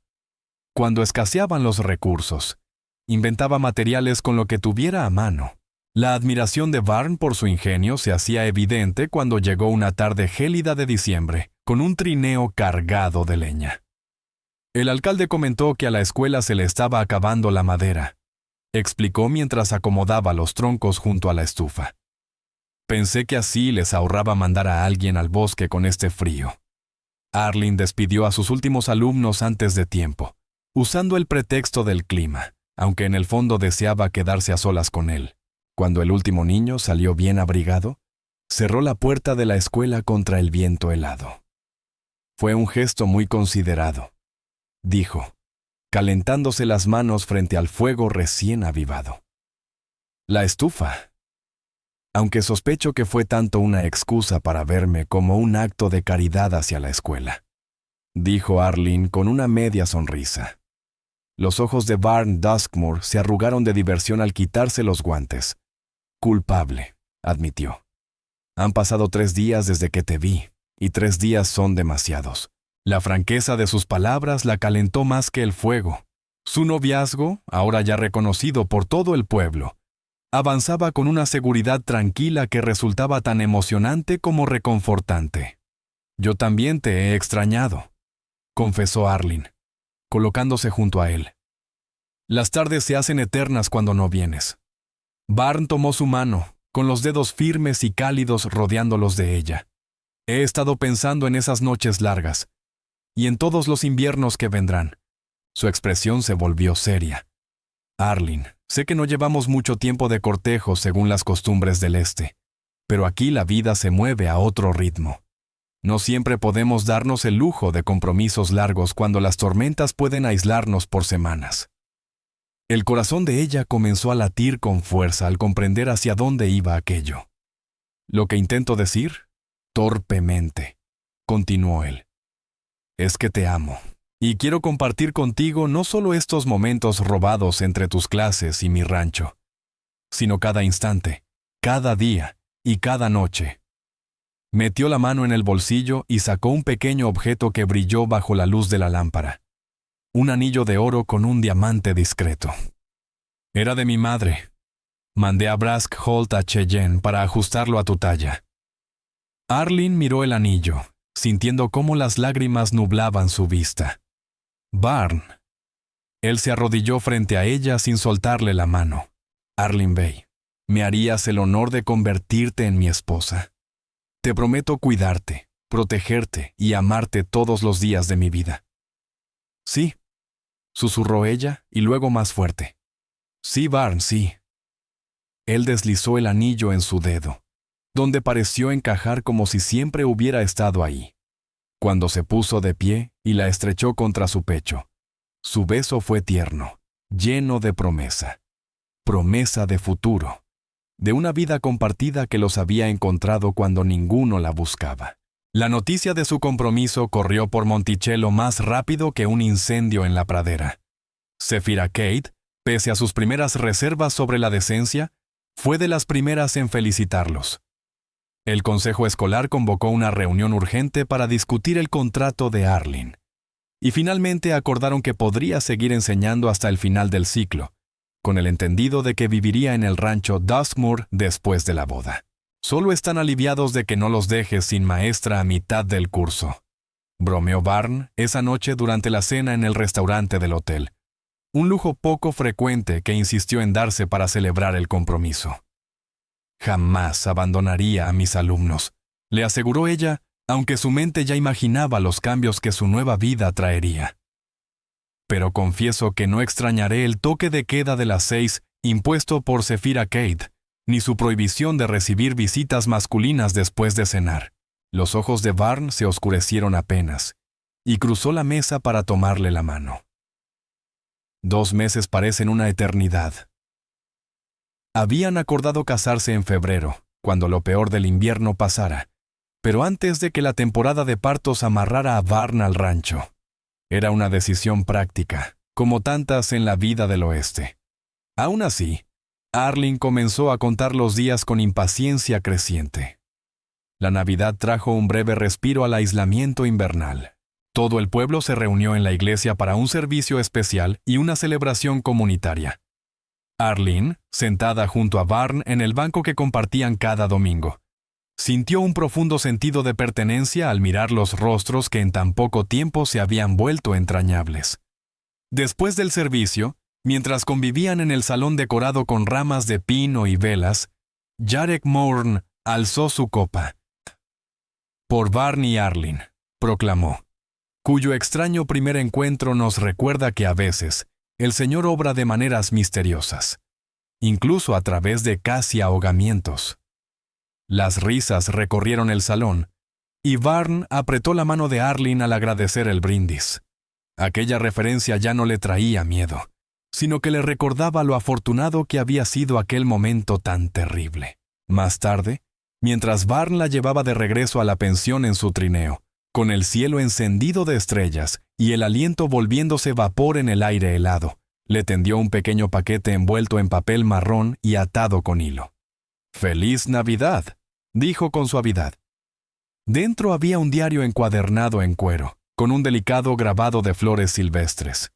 Cuando escaseaban los recursos, inventaba materiales con lo que tuviera a mano. La admiración de Barn por su ingenio se hacía evidente cuando llegó una tarde gélida de diciembre, con un trineo cargado de leña. El alcalde comentó que a la escuela se le estaba acabando la madera. Explicó mientras acomodaba los troncos junto a la estufa. Pensé que así les ahorraba mandar a alguien al bosque con este frío. Arlene despidió a sus últimos alumnos antes de tiempo, usando el pretexto del clima, aunque en el fondo deseaba quedarse a solas con él. Cuando el último niño salió bien abrigado, cerró la puerta de la escuela contra el viento helado. Fue un gesto muy considerado, dijo, calentándose las manos frente al fuego recién avivado. La estufa. Aunque sospecho que fue tanto una excusa para verme como un acto de caridad hacia la escuela, dijo Arlene con una media sonrisa. Los ojos de Barn Duskmore se arrugaron de diversión al quitarse los guantes. Culpable, admitió. Han pasado 3 días desde que te vi, y 3 días son demasiados. La franqueza de sus palabras la calentó más que el fuego. Su noviazgo, ahora ya reconocido por todo el pueblo, avanzaba con una seguridad tranquila que resultaba tan emocionante como reconfortante. Yo también te he extrañado, confesó Arlene, colocándose junto a él. Las tardes se hacen eternas cuando no vienes. Barn tomó su mano, con los dedos firmes y cálidos rodeándolos de ella. He estado pensando en esas noches largas, y en todos los inviernos que vendrán. Su expresión se volvió seria. Arlene, sé que no llevamos mucho tiempo de cortejo según las costumbres del este, pero aquí la vida se mueve a otro ritmo. No siempre podemos darnos el lujo de compromisos largos cuando las tormentas pueden aislarnos por semanas. El corazón de ella comenzó a latir con fuerza al comprender hacia dónde iba aquello. Lo que intento decir, torpemente, continuó él, es que te amo, y quiero compartir contigo no solo estos momentos robados entre tus clases y mi rancho, sino cada instante, cada día y cada noche. Metió la mano en el bolsillo y sacó un pequeño objeto que brilló bajo la luz de la lámpara. Un anillo de oro con un diamante discreto. Era de mi madre. Mandé a Brask Holt a Cheyenne para ajustarlo a tu talla. Arlene miró el anillo, sintiendo cómo las lágrimas nublaban su vista. Barn. Él se arrodilló frente a ella sin soltarle la mano. Arlene Bay, ¿me harías el honor de convertirte en mi esposa? Te prometo cuidarte, protegerte y amarte todos los días de mi vida. Sí, susurró ella y luego más fuerte. Sí, Barn, sí. Él deslizó el anillo en su dedo, donde pareció encajar como si siempre hubiera estado ahí. Cuando se puso de pie y la estrechó contra su pecho, su beso fue tierno, lleno de promesa. Promesa de futuro, de una vida compartida que los había encontrado cuando ninguno la buscaba. La noticia de su compromiso corrió por Monticello más rápido que un incendio en la pradera. Zephyrah Kate, pese a sus primeras reservas sobre la decencia, fue de las primeras en felicitarlos. El consejo escolar convocó una reunión urgente para discutir el contrato de Arlene, y finalmente acordaron que podría seguir enseñando hasta el final del ciclo, con el entendido de que viviría en el rancho Duskmore después de la boda. Solo están aliviados de que no los dejes sin maestra a mitad del curso, bromeó Barn esa noche durante la cena en el restaurante del hotel, un lujo poco frecuente que insistió en darse para celebrar el compromiso. Jamás abandonaría a mis alumnos, le aseguró ella, aunque su mente ya imaginaba los cambios que su nueva vida traería. Pero confieso que no extrañaré el toque de queda de las 6 impuesto por Zephyrah Kate, ni su prohibición de recibir visitas masculinas después de cenar. Los ojos de Barn se oscurecieron apenas, y cruzó la mesa para tomarle la mano. 2 meses parecen una eternidad. Habían acordado casarse en febrero, cuando lo peor del invierno pasara, pero antes de que la temporada de partos amarrara a Barn al rancho. Era una decisión práctica, como tantas en la vida del oeste. Aún así, Arlene comenzó a contar los días con impaciencia creciente. La Navidad trajo un breve respiro al aislamiento invernal. Todo el pueblo se reunió en la iglesia para un servicio especial y una celebración comunitaria. Arlene, sentada junto a Barn en el banco que compartían cada domingo, sintió un profundo sentido de pertenencia al mirar los rostros que en tan poco tiempo se habían vuelto entrañables. Después del servicio, mientras convivían en el salón decorado con ramas de pino y velas, Jarek Morn alzó su copa. Por Barn y Arlene, proclamó, cuyo extraño primer encuentro nos recuerda que a veces el Señor obra de maneras misteriosas, incluso a través de casi ahogamientos. Las risas recorrieron el salón, y Barn apretó la mano de Arlene al agradecer el brindis. Aquella referencia ya no le traía miedo, sino que le recordaba lo afortunado que había sido aquel momento tan terrible. Más tarde, mientras Barn la llevaba de regreso a la pensión en su trineo, con el cielo encendido de estrellas y el aliento volviéndose vapor en el aire helado, le tendió un pequeño paquete envuelto en papel marrón y atado con hilo. «¡Feliz Navidad!», dijo con suavidad. Dentro había un diario encuadernado en cuero, con un delicado grabado de flores silvestres.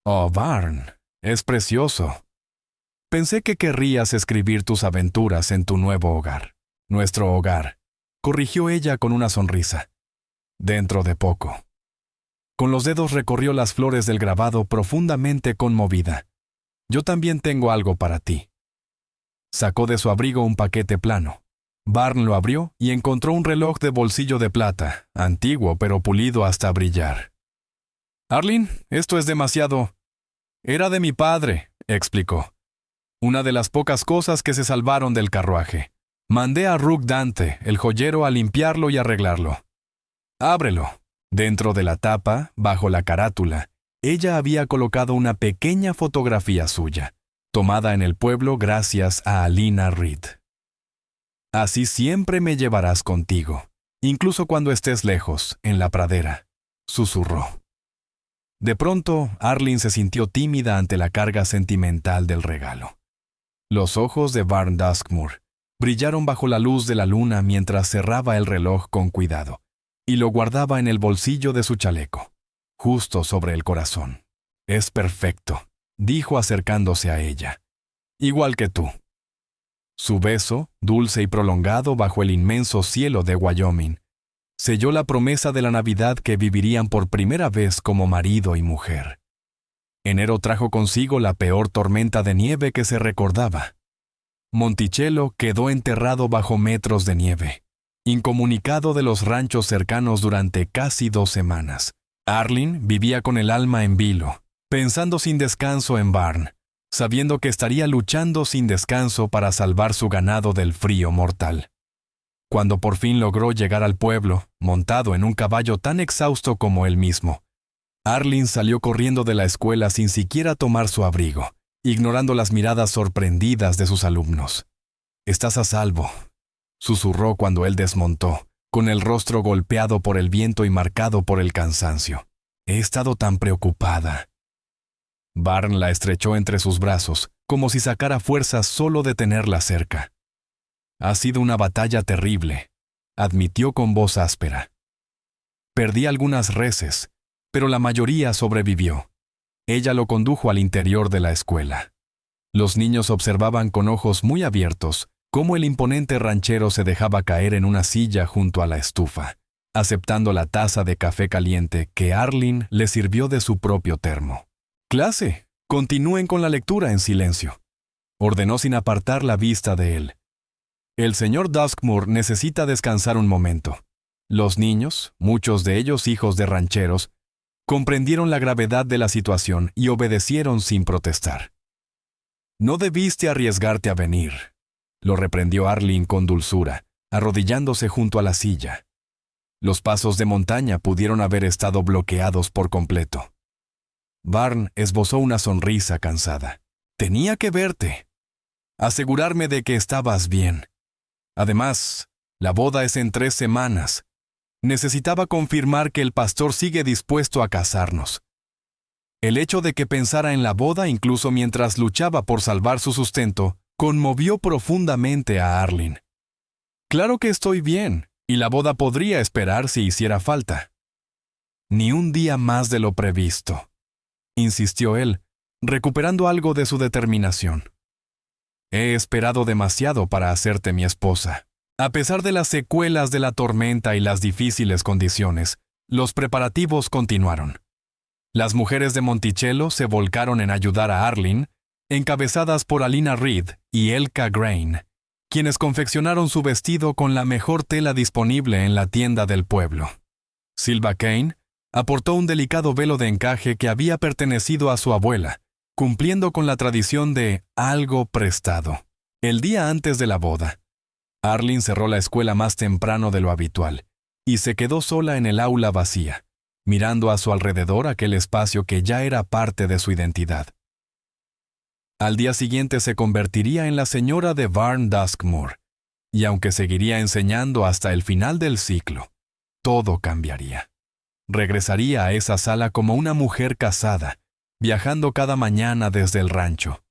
«Oh, Barn, es precioso. Pensé que querrías escribir tus aventuras en tu nuevo hogar. Nuestro hogar», corrigió ella con una sonrisa. «Dentro de poco». Con los dedos recorrió las flores del grabado profundamente conmovida. «Yo también tengo algo para ti». Sacó de su abrigo un paquete plano. Barn lo abrió y encontró un reloj de bolsillo de plata, antiguo pero pulido hasta brillar. «Arlene, esto es demasiado». «Era de mi padre», explicó. «Una de las pocas cosas que se salvaron del carruaje. Mandé a Rook Dante, el joyero, a limpiarlo y arreglarlo». «Ábrelo». Dentro de la tapa, bajo la carátula, ella había colocado una pequeña fotografía suya, tomada en el pueblo gracias a Alina Reed. «Así siempre me llevarás contigo, incluso cuando estés lejos, en la pradera», susurró. De pronto, Arlene se sintió tímida ante la carga sentimental del regalo. Los ojos de Barn Duskmoor brillaron bajo la luz de la luna mientras cerraba el reloj con cuidado, y lo guardaba en el bolsillo de su chaleco, justo sobre el corazón. «Es perfecto», dijo acercándose a ella. «Igual que tú». Su beso, dulce y prolongado bajo el inmenso cielo de Wyoming, selló la promesa de la Navidad que vivirían por primera vez como marido y mujer. Enero trajo consigo la peor tormenta de nieve que se recordaba. Monticello quedó enterrado bajo metros de nieve, incomunicado de los ranchos cercanos durante casi 2 semanas. Arlene vivía con el alma en vilo, pensando sin descanso en Barn, sabiendo que estaría luchando sin descanso para salvar su ganado del frío mortal. Cuando por fin logró llegar al pueblo, montado en un caballo tan exhausto como él mismo, Arlene salió corriendo de la escuela sin siquiera tomar su abrigo, ignorando las miradas sorprendidas de sus alumnos. «Estás a salvo», susurró cuando él desmontó, con el rostro golpeado por el viento y marcado por el cansancio. «He estado tan preocupada». Barn la estrechó entre sus brazos, como si sacara fuerzas solo de tenerla cerca. «Ha sido una batalla terrible», admitió con voz áspera. «Perdí algunas reses, pero la mayoría sobrevivió». Ella lo condujo al interior de la escuela. Los niños observaban con ojos muy abiertos cómo el imponente ranchero se dejaba caer en una silla junto a la estufa, aceptando la taza de café caliente que Arlene le sirvió de su propio termo. «Clase, continúen con la lectura en silencio», ordenó sin apartar la vista de él. «El señor Duskmoor necesita descansar un momento». Los niños, muchos de ellos hijos de rancheros, comprendieron la gravedad de la situación y obedecieron sin protestar. «No debiste arriesgarte a venir», lo reprendió Arlene con dulzura, arrodillándose junto a la silla. Los pasos de montaña pudieron haber estado bloqueados por completo. Barn esbozó una sonrisa cansada. «Tenía que verte. Asegurarme de que estabas bien. Además, la boda es en 3 semanas. Necesitaba confirmar que el pastor sigue dispuesto a casarnos». El hecho de que pensara en la boda incluso mientras luchaba por salvar su sustento conmovió profundamente a Arlene. «Claro que estoy bien, y la boda podría esperar si hiciera falta». Ni un día más de lo previsto, insistió él, recuperando algo de su determinación. He esperado demasiado para hacerte mi esposa. A pesar de las secuelas de la tormenta y las difíciles condiciones, los preparativos continuaron. Las mujeres de Monticello se volcaron en ayudar a Arlene, encabezadas por Alina Reed y Elka Grain, quienes confeccionaron su vestido con la mejor tela disponible en la tienda del pueblo. Silva Kane aportó un delicado velo de encaje que había pertenecido a su abuela, cumpliendo con la tradición de algo prestado. El día antes de la boda, Arlene cerró la escuela más temprano de lo habitual y se quedó sola en el aula vacía, mirando a su alrededor aquel espacio que ya era parte de su identidad. Al día siguiente se convertiría en la señora de Barn Duskmore, y aunque seguiría enseñando hasta el final del ciclo, todo cambiaría. Regresaría a esa sala como una mujer casada, viajando cada mañana desde el rancho.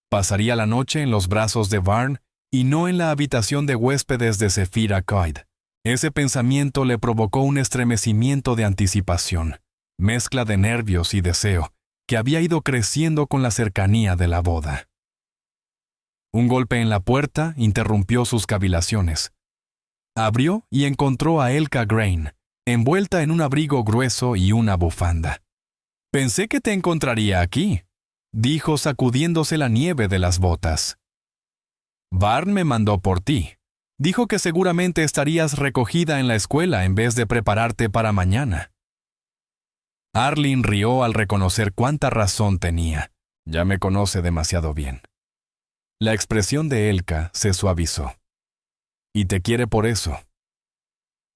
Pasaría la noche en los brazos de Barn y no en la habitación de huéspedes de Zephira Coyd. Ese pensamiento le provocó un estremecimiento de anticipación, mezcla de nervios y deseo, que había ido creciendo con la cercanía de la boda. Un golpe en la puerta interrumpió sus cavilaciones. Abrió y encontró a Elka Grain, envuelta en un abrigo grueso y una bufanda. «Pensé que te encontraría aquí», dijo sacudiéndose la nieve de las botas. «Barn me mandó por ti. Dijo que seguramente estarías recogida en la escuela en vez de prepararte para mañana». Arlene rió al reconocer cuánta razón tenía. Ya me conoce demasiado bien. La expresión de Elka se suavizó. «Y te quiere por eso».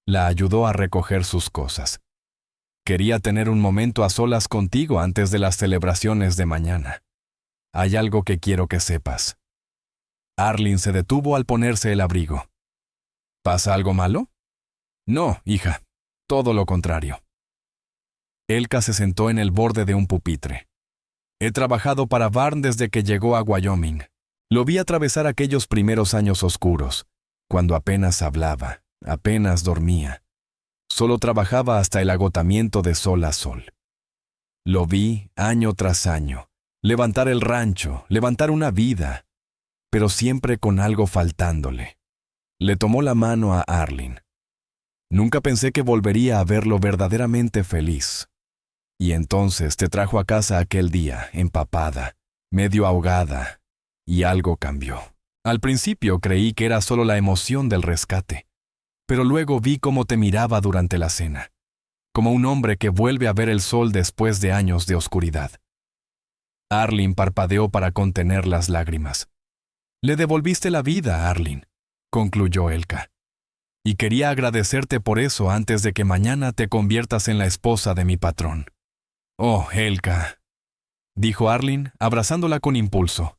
La ayudó a recoger sus cosas. «Quería tener un momento a solas contigo antes de las celebraciones de mañana. Hay algo que quiero que sepas». Arlene se detuvo al ponerse el abrigo. «¿Pasa algo malo?» «No, hija. Todo lo contrario». Elka se sentó en el borde de un pupitre. «He trabajado para Barn desde que llegó a Wyoming. Lo vi atravesar aquellos primeros años oscuros, cuando apenas hablaba, apenas dormía. Solo trabajaba hasta el agotamiento de sol a sol. Lo vi año tras año, levantar el rancho, levantar una vida, pero siempre con algo faltándole». Le tomó la mano a Arlene. «Nunca pensé que volvería a verlo verdaderamente feliz. Y entonces te trajo a casa aquel día, empapada, medio ahogada, y algo cambió. Al principio creí que era solo la emoción del rescate, pero luego vi cómo te miraba durante la cena, como un hombre que vuelve a ver el sol después de años de oscuridad». Arlene parpadeó para contener las lágrimas. «Le devolviste la vida, Arlene», concluyó Elka. «Y quería agradecerte por eso antes de que mañana te conviertas en la esposa de mi patrón». «Oh, Elka», dijo Arlene, abrazándola con impulso.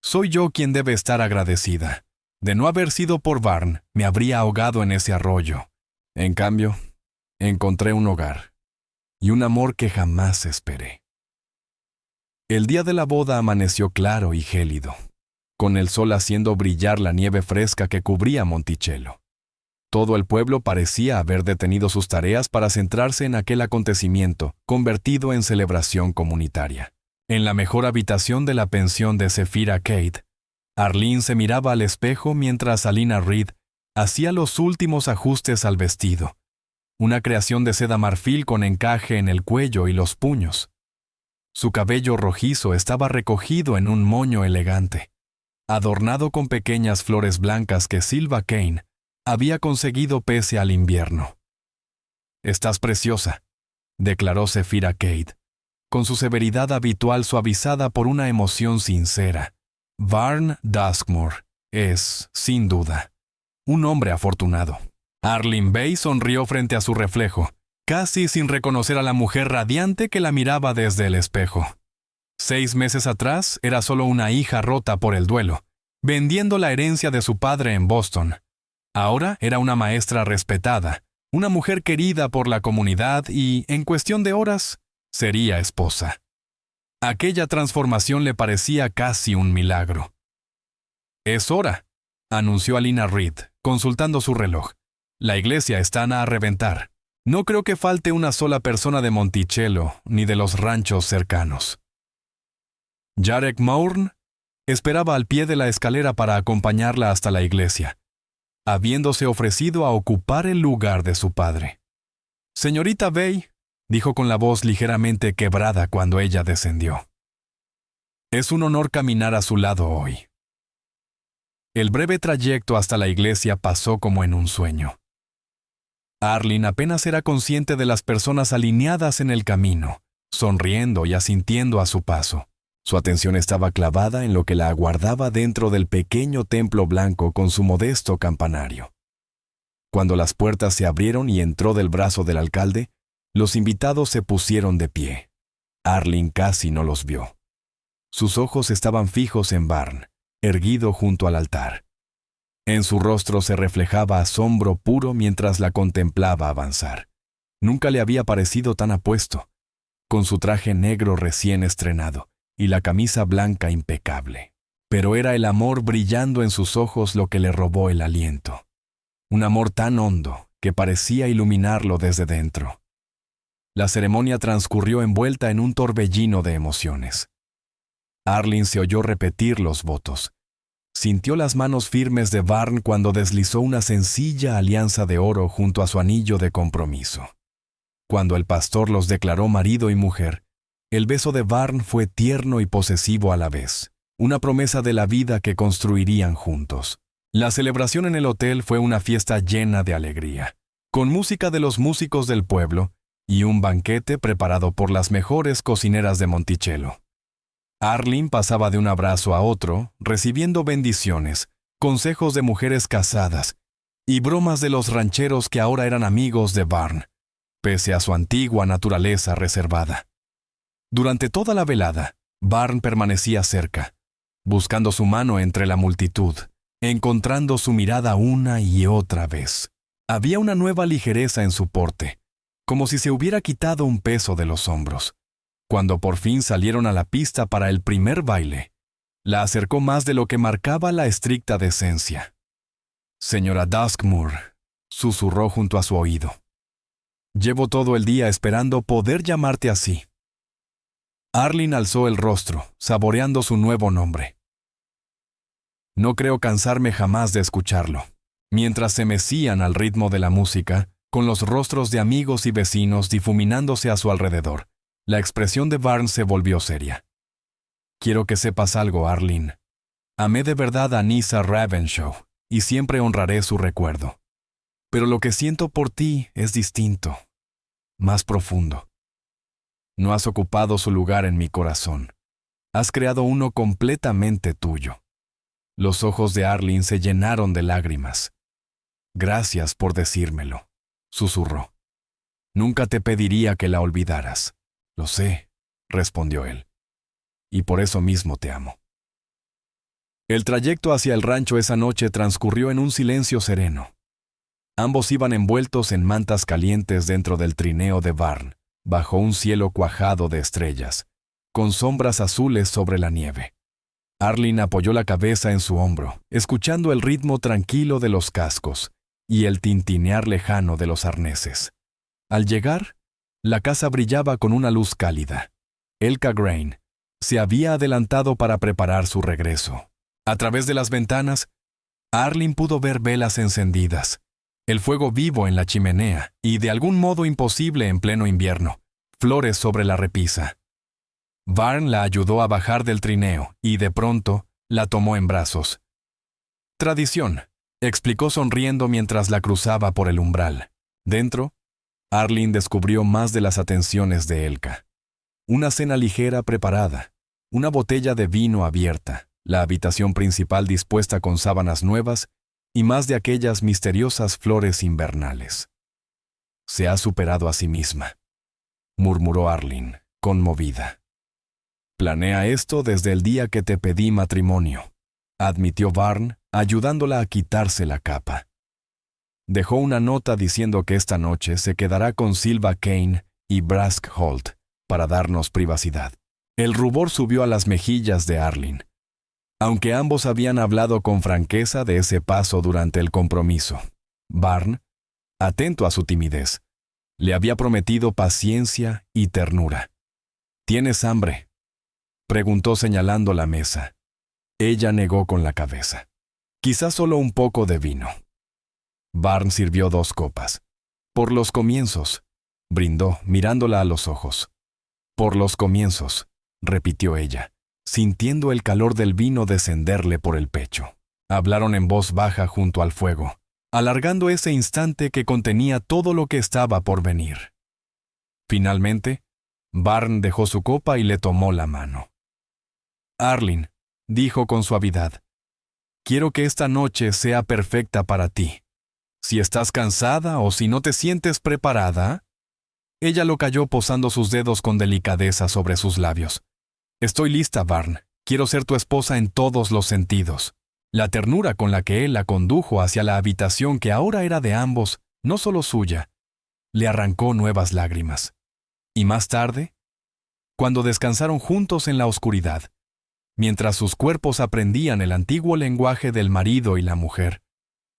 «Soy yo quien debe estar agradecida. De no haber sido por Barn, me habría ahogado en ese arroyo. En cambio, encontré un hogar y un amor que jamás esperé». El día de la boda amaneció claro y gélido, con el sol haciendo brillar la nieve fresca que cubría Monticello. Todo el pueblo parecía haber detenido sus tareas para centrarse en aquel acontecimiento, convertido en celebración comunitaria. En la mejor habitación de la pensión de Zephira Kate, Arlene se miraba al espejo mientras Alina Reed hacía los últimos ajustes al vestido, una creación de seda marfil con encaje en el cuello y los puños. Su cabello rojizo estaba recogido en un moño elegante, adornado con pequeñas flores blancas que Silva Kane había conseguido pese al invierno. «Estás preciosa», declaró Zephira Kate, con su severidad habitual suavizada por una emoción sincera. «Barn Duskmore es, sin duda, un hombre afortunado». Arlene Bay sonrió frente a su reflejo, casi sin reconocer a la mujer radiante que la miraba desde el espejo. 6 meses atrás era solo una hija rota por el duelo, vendiendo la herencia de su padre en Boston. Ahora era una maestra respetada, una mujer querida por la comunidad y, en cuestión de horas, sería esposa. Aquella transformación le parecía casi un milagro. «Es hora», anunció Alina Reed, consultando su reloj. «La iglesia está a reventar. No creo que falte una sola persona de Monticello ni de los ranchos cercanos. Jarek Mourn esperaba al pie de la escalera para acompañarla hasta la iglesia, habiéndose ofrecido a ocupar el lugar de su padre. «Señorita Bay», dijo con la voz ligeramente quebrada cuando ella descendió. «Es un honor caminar a su lado hoy». El breve trayecto hasta la iglesia pasó como en un sueño. Arlene apenas era consciente de las personas alineadas en el camino, sonriendo y asintiendo a su paso. Su atención estaba clavada en lo que la aguardaba dentro del pequeño templo blanco con su modesto campanario. Cuando las puertas se abrieron y entró del brazo del alcalde, los invitados se pusieron de pie. Arlene casi no los vio. Sus ojos estaban fijos en Barn, erguido junto al altar. En su rostro se reflejaba asombro puro mientras la contemplaba avanzar. Nunca le había parecido tan apuesto, con su traje negro recién estrenado y la camisa blanca impecable. Pero era el amor brillando en sus ojos lo que le robó el aliento. Un amor tan hondo que parecía iluminarlo desde dentro. La ceremonia transcurrió envuelta en un torbellino de emociones. Arlene se oyó repetir los votos. Sintió las manos firmes de Barn cuando deslizó una sencilla alianza de oro junto a su anillo de compromiso. Cuando el pastor los declaró marido y mujer, el beso de Barn fue tierno y posesivo a la vez, una promesa de la vida que construirían juntos. La celebración en el hotel fue una fiesta llena de alegría, con música de los músicos del pueblo y un banquete preparado por las mejores cocineras de Monticello. Arlene pasaba de un abrazo a otro, recibiendo bendiciones, consejos de mujeres casadas y bromas de los rancheros que ahora eran amigos de Barn, pese a su antigua naturaleza reservada. Durante toda la velada, Barn permanecía cerca, buscando su mano entre la multitud, encontrando su mirada una y otra vez. Había una nueva ligereza en su porte, como si se hubiera quitado un peso de los hombros. Cuando por fin salieron a la pista para el primer baile, la acercó más de lo que marcaba la estricta decencia. «Señora Duskmoor», susurró junto a su oído. «Llevo todo el día esperando poder llamarte así». Arlene alzó el rostro, saboreando su nuevo nombre. «No creo cansarme jamás de escucharlo». Mientras se mecían al ritmo de la música, con los rostros de amigos y vecinos difuminándose a su alrededor, la expresión de Barn se volvió seria. «Quiero que sepas algo, Arlene. Amé de verdad a Nisa Ravenshaw y siempre honraré su recuerdo. Pero lo que siento por ti es distinto, más profundo. No has ocupado su lugar en mi corazón. Has creado uno completamente tuyo». Los ojos de Arlene se llenaron de lágrimas. «Gracias por decírmelo», susurró. «Nunca te pediría que la olvidaras». «Lo sé», respondió él. «Y por eso mismo te amo». El trayecto hacia el rancho esa noche transcurrió en un silencio sereno. Ambos iban envueltos en mantas calientes dentro del trineo de Barn, bajo un cielo cuajado de estrellas, con sombras azules sobre la nieve. Arlene apoyó la cabeza en su hombro, escuchando el ritmo tranquilo de los cascos y el tintinear lejano de los arneses. Al llegar, la casa brillaba con una luz cálida. Elka Grain se había adelantado para preparar su regreso. A través de las ventanas, Arlene pudo ver velas encendidas, el fuego vivo en la chimenea y, de algún modo imposible en pleno invierno, flores sobre la repisa. Barn la ayudó a bajar del trineo y, de pronto, la tomó en brazos. «Tradición», explicó sonriendo mientras la cruzaba por el umbral. Dentro, Arlene descubrió más de las atenciones de Elka. Una cena ligera preparada, una botella de vino abierta, la habitación principal dispuesta con sábanas nuevas y más de aquellas misteriosas flores invernales. «Se ha superado a sí misma», murmuró Arlene, conmovida. «Planea esto desde el día que te pedí matrimonio», admitió Barn, ayudándola a quitarse la capa. Dejó una nota diciendo que esta noche se quedará con Silva Kane y Brask Holt para darnos privacidad. El rubor subió a las mejillas de Arlene, aunque ambos habían hablado con franqueza de ese paso durante el compromiso. Barn, atento a su timidez, Le había prometido paciencia y ternura. ¿Tienes hambre?, preguntó señalando la mesa. Ella negó con la cabeza. Quizás solo un poco de vino. Barn sirvió 2 copas. Por los comienzos, brindó, mirándola a los ojos. Por los comienzos, repitió ella, sintiendo el calor del vino descenderle por el pecho. Hablaron en voz baja junto al fuego, alargando ese instante que contenía todo lo que estaba por venir. Finalmente, Barn dejó su copa y le tomó la mano. Arlene, dijo con suavidad, quiero que esta noche sea perfecta para ti. Si estás cansada o si no te sientes preparada. Ella lo calló posando sus dedos con delicadeza sobre sus labios. Estoy lista, Barn. Quiero ser tu esposa en todos los sentidos. La ternura con la que él la condujo hacia la habitación que ahora era de ambos, no solo suya, le arrancó nuevas lágrimas. Y más tarde, cuando descansaron juntos en la oscuridad, mientras sus cuerpos aprendían el antiguo lenguaje del marido y la mujer,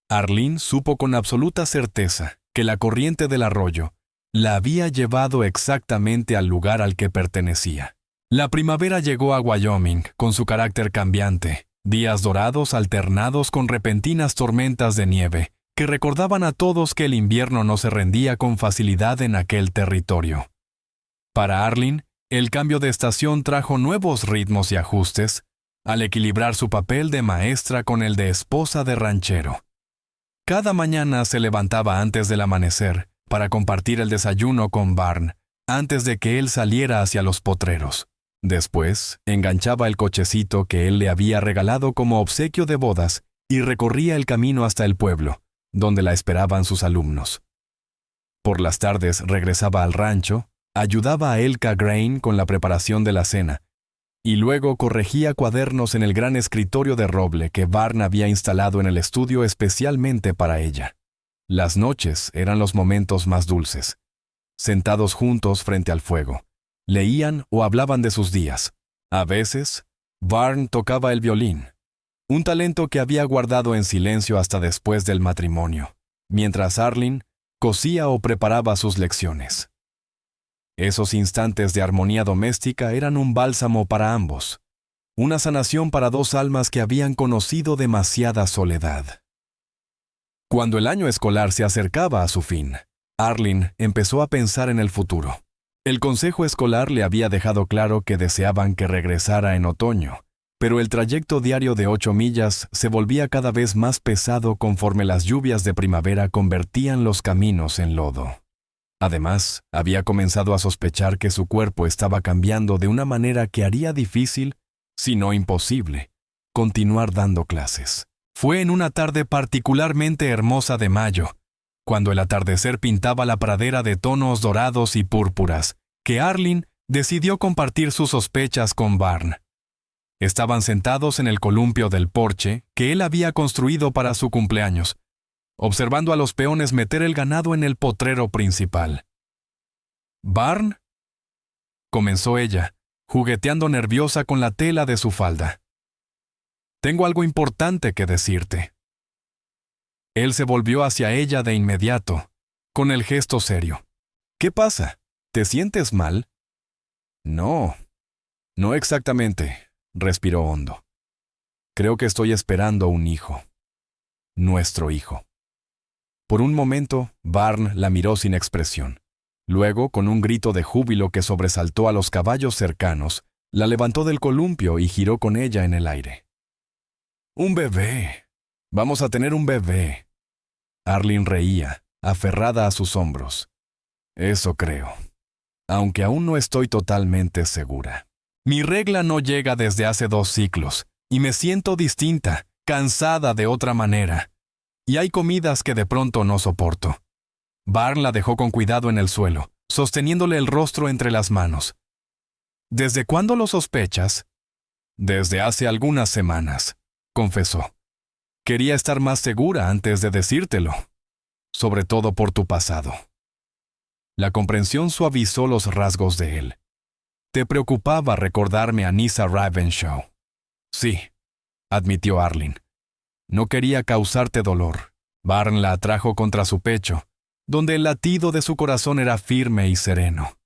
Arlene supo con absoluta certeza que la corriente del arroyo la había llevado exactamente al lugar al que pertenecía. La primavera llegó a Wyoming con su carácter cambiante, días dorados alternados con repentinas tormentas de nieve, que recordaban a todos que el invierno no se rendía con facilidad en aquel territorio. Para Arlene, el cambio de estación trajo nuevos ritmos y ajustes, al equilibrar su papel de maestra con el de esposa de ranchero. Cada mañana se levantaba antes del amanecer para compartir el desayuno con Barn, antes de que él saliera hacia los potreros. Después, enganchaba el cochecito que él le había regalado como obsequio de bodas y recorría el camino hasta el pueblo, donde la esperaban sus alumnos. Por las tardes regresaba al rancho, ayudaba a Elka Grain con la preparación de la cena, y luego corregía cuadernos en el gran escritorio de roble que Barn había instalado en el estudio especialmente para ella. Las noches eran los momentos más dulces. Sentados juntos frente al fuego, leían o hablaban de sus días. A veces, Barn tocaba el violín, un talento que había guardado en silencio hasta después del matrimonio, mientras Arlene cosía o preparaba sus lecciones. Esos instantes de armonía doméstica eran un bálsamo para ambos, una sanación para 2 almas que habían conocido demasiada soledad. Cuando el año escolar se acercaba a su fin, Arlene empezó a pensar en el futuro. El consejo escolar le había dejado claro que deseaban que regresara en otoño, pero el trayecto diario de 8 millas se volvía cada vez más pesado conforme las lluvias de primavera convertían los caminos en lodo. Además, había comenzado a sospechar que su cuerpo estaba cambiando de una manera que haría difícil, si no imposible, continuar dando clases. Fue en una tarde particularmente hermosa de mayo, cuando el atardecer pintaba la pradera de tonos dorados y púrpuras, que Arlene decidió compartir sus sospechas con Barn. Estaban sentados en el columpio del porche que él había construido para su cumpleaños, observando a los peones meter el ganado en el potrero principal. «¿Barn?», comenzó ella, jugueteando nerviosa con la tela de su falda. «Tengo algo importante que decirte». Él se volvió hacia ella de inmediato, con el gesto serio. «¿Qué pasa? ¿Te sientes mal?» «No, no exactamente», respiró hondo. «Creo que estoy esperando un hijo. Nuestro hijo». Por un momento, Barn la miró sin expresión. Luego, con un grito de júbilo que sobresaltó a los caballos cercanos, la levantó del columpio y giró con ella en el aire. «¡Un bebé! Vamos a tener un bebé». Arlene reía, aferrada a sus hombros. «Eso creo. Aunque aún no estoy totalmente segura. Mi regla no llega desde hace 2 ciclos, y me siento distinta, cansada de otra manera. Y hay comidas que de pronto no soporto». Barn la dejó con cuidado en el suelo, sosteniéndole el rostro entre las manos. «¿Desde cuándo lo sospechas?» «Desde hace algunas semanas», confesó. «Quería estar más segura antes de decírtelo, sobre todo por tu pasado». La comprensión suavizó los rasgos de él. «Te preocupaba recordarme a Nisa Ravenshaw». «Sí», admitió Arlene. «No quería causarte dolor». Barn la atrajo contra su pecho, donde el latido de su corazón era firme y sereno.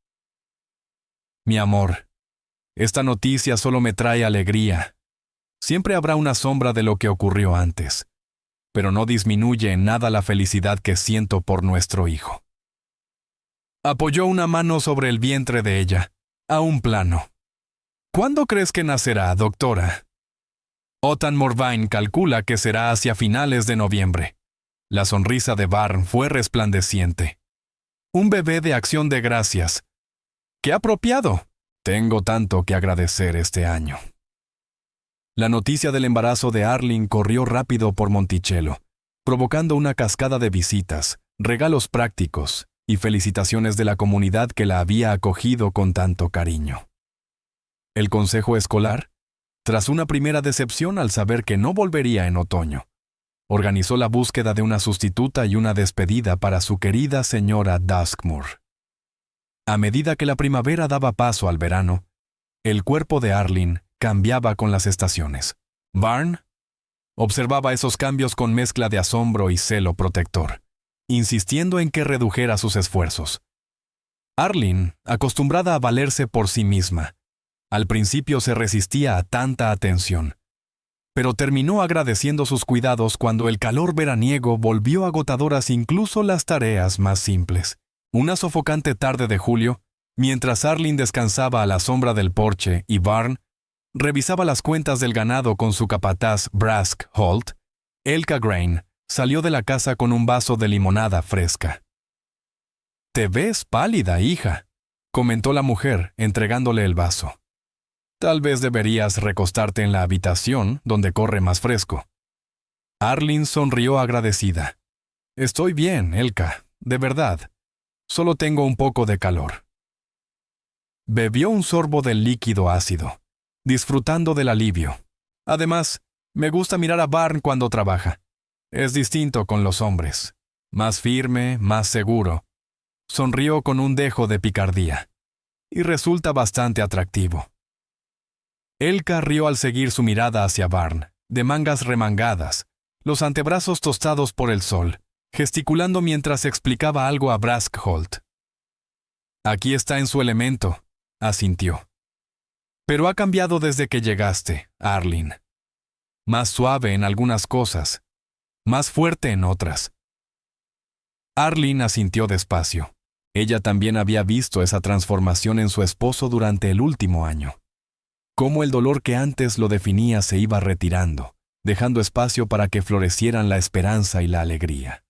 Mi amor, esta noticia solo me trae alegría. Siempre habrá una sombra de lo que ocurrió antes, pero no disminuye en nada la felicidad que siento por nuestro hijo. Apoyó una mano sobre el vientre de ella, a un plano. ¿Cuándo crees que nacerá, doctora? Otan Morvain calcula que será hacia finales de noviembre. La sonrisa de Barn fue resplandeciente. Un bebé de acción de gracias. ¡Qué apropiado! Tengo tanto que agradecer este año. La noticia del embarazo de Arlene corrió rápido por Monticello, provocando una cascada de visitas, regalos prácticos y felicitaciones de la comunidad que la había acogido con tanto cariño. El consejo escolar, tras una primera decepción al saber que no volvería en otoño, organizó la búsqueda de una sustituta y una despedida para su querida señora Duskmoor. A medida que la primavera daba paso al verano, el cuerpo de Arlene cambiaba con las estaciones. Barn observaba esos cambios con mezcla de asombro y celo protector, insistiendo en que redujera sus esfuerzos. Arlene, acostumbrada a valerse por sí misma, al principio se resistía a tanta atención, pero terminó agradeciendo sus cuidados cuando el calor veraniego volvió agotadoras incluso las tareas más simples. Una sofocante tarde de julio, mientras Arlene descansaba a la sombra del porche y Barn revisaba las cuentas del ganado con su capataz Brask Holt, Elka Grain salió de la casa con un vaso de limonada fresca. «Te ves pálida, hija», comentó la mujer, entregándole el vaso. «Tal vez deberías recostarte en la habitación, donde corre más fresco». Arlene sonrió agradecida. «Estoy bien, Elka, de verdad. Solo tengo un poco de calor». Bebió un sorbo del líquido ácido, disfrutando del alivio. Además, me gusta mirar a Barn cuando trabaja. Es distinto con los hombres. Más firme, más seguro. Sonrió con un dejo de picardía. Y resulta bastante atractivo. Elka rió al seguir su mirada hacia Barn, de mangas remangadas, los antebrazos tostados por el sol, gesticulando mientras explicaba algo a Brask Holt. «Aquí está en su elemento», asintió. «Pero ha cambiado desde que llegaste, Arlene. Más suave en algunas cosas, más fuerte en otras». Arlene asintió despacio. Ella también había visto esa transformación en su esposo durante el último año. Cómo el dolor que antes lo definía se iba retirando, dejando espacio para que florecieran la esperanza y la alegría.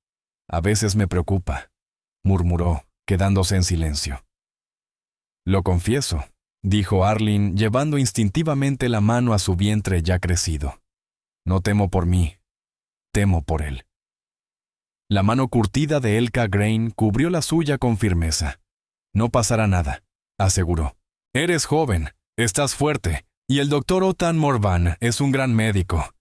«A veces me preocupa», murmuró, quedándose en silencio. «Lo confieso», dijo Arlene, llevando instintivamente la mano a su vientre ya crecido. «No temo por mí, temo por él». La mano curtida de Elka Grain cubrió la suya con firmeza. «No pasará nada», aseguró. «Eres joven, estás fuerte, y el doctor Otan Morvan es un gran médico.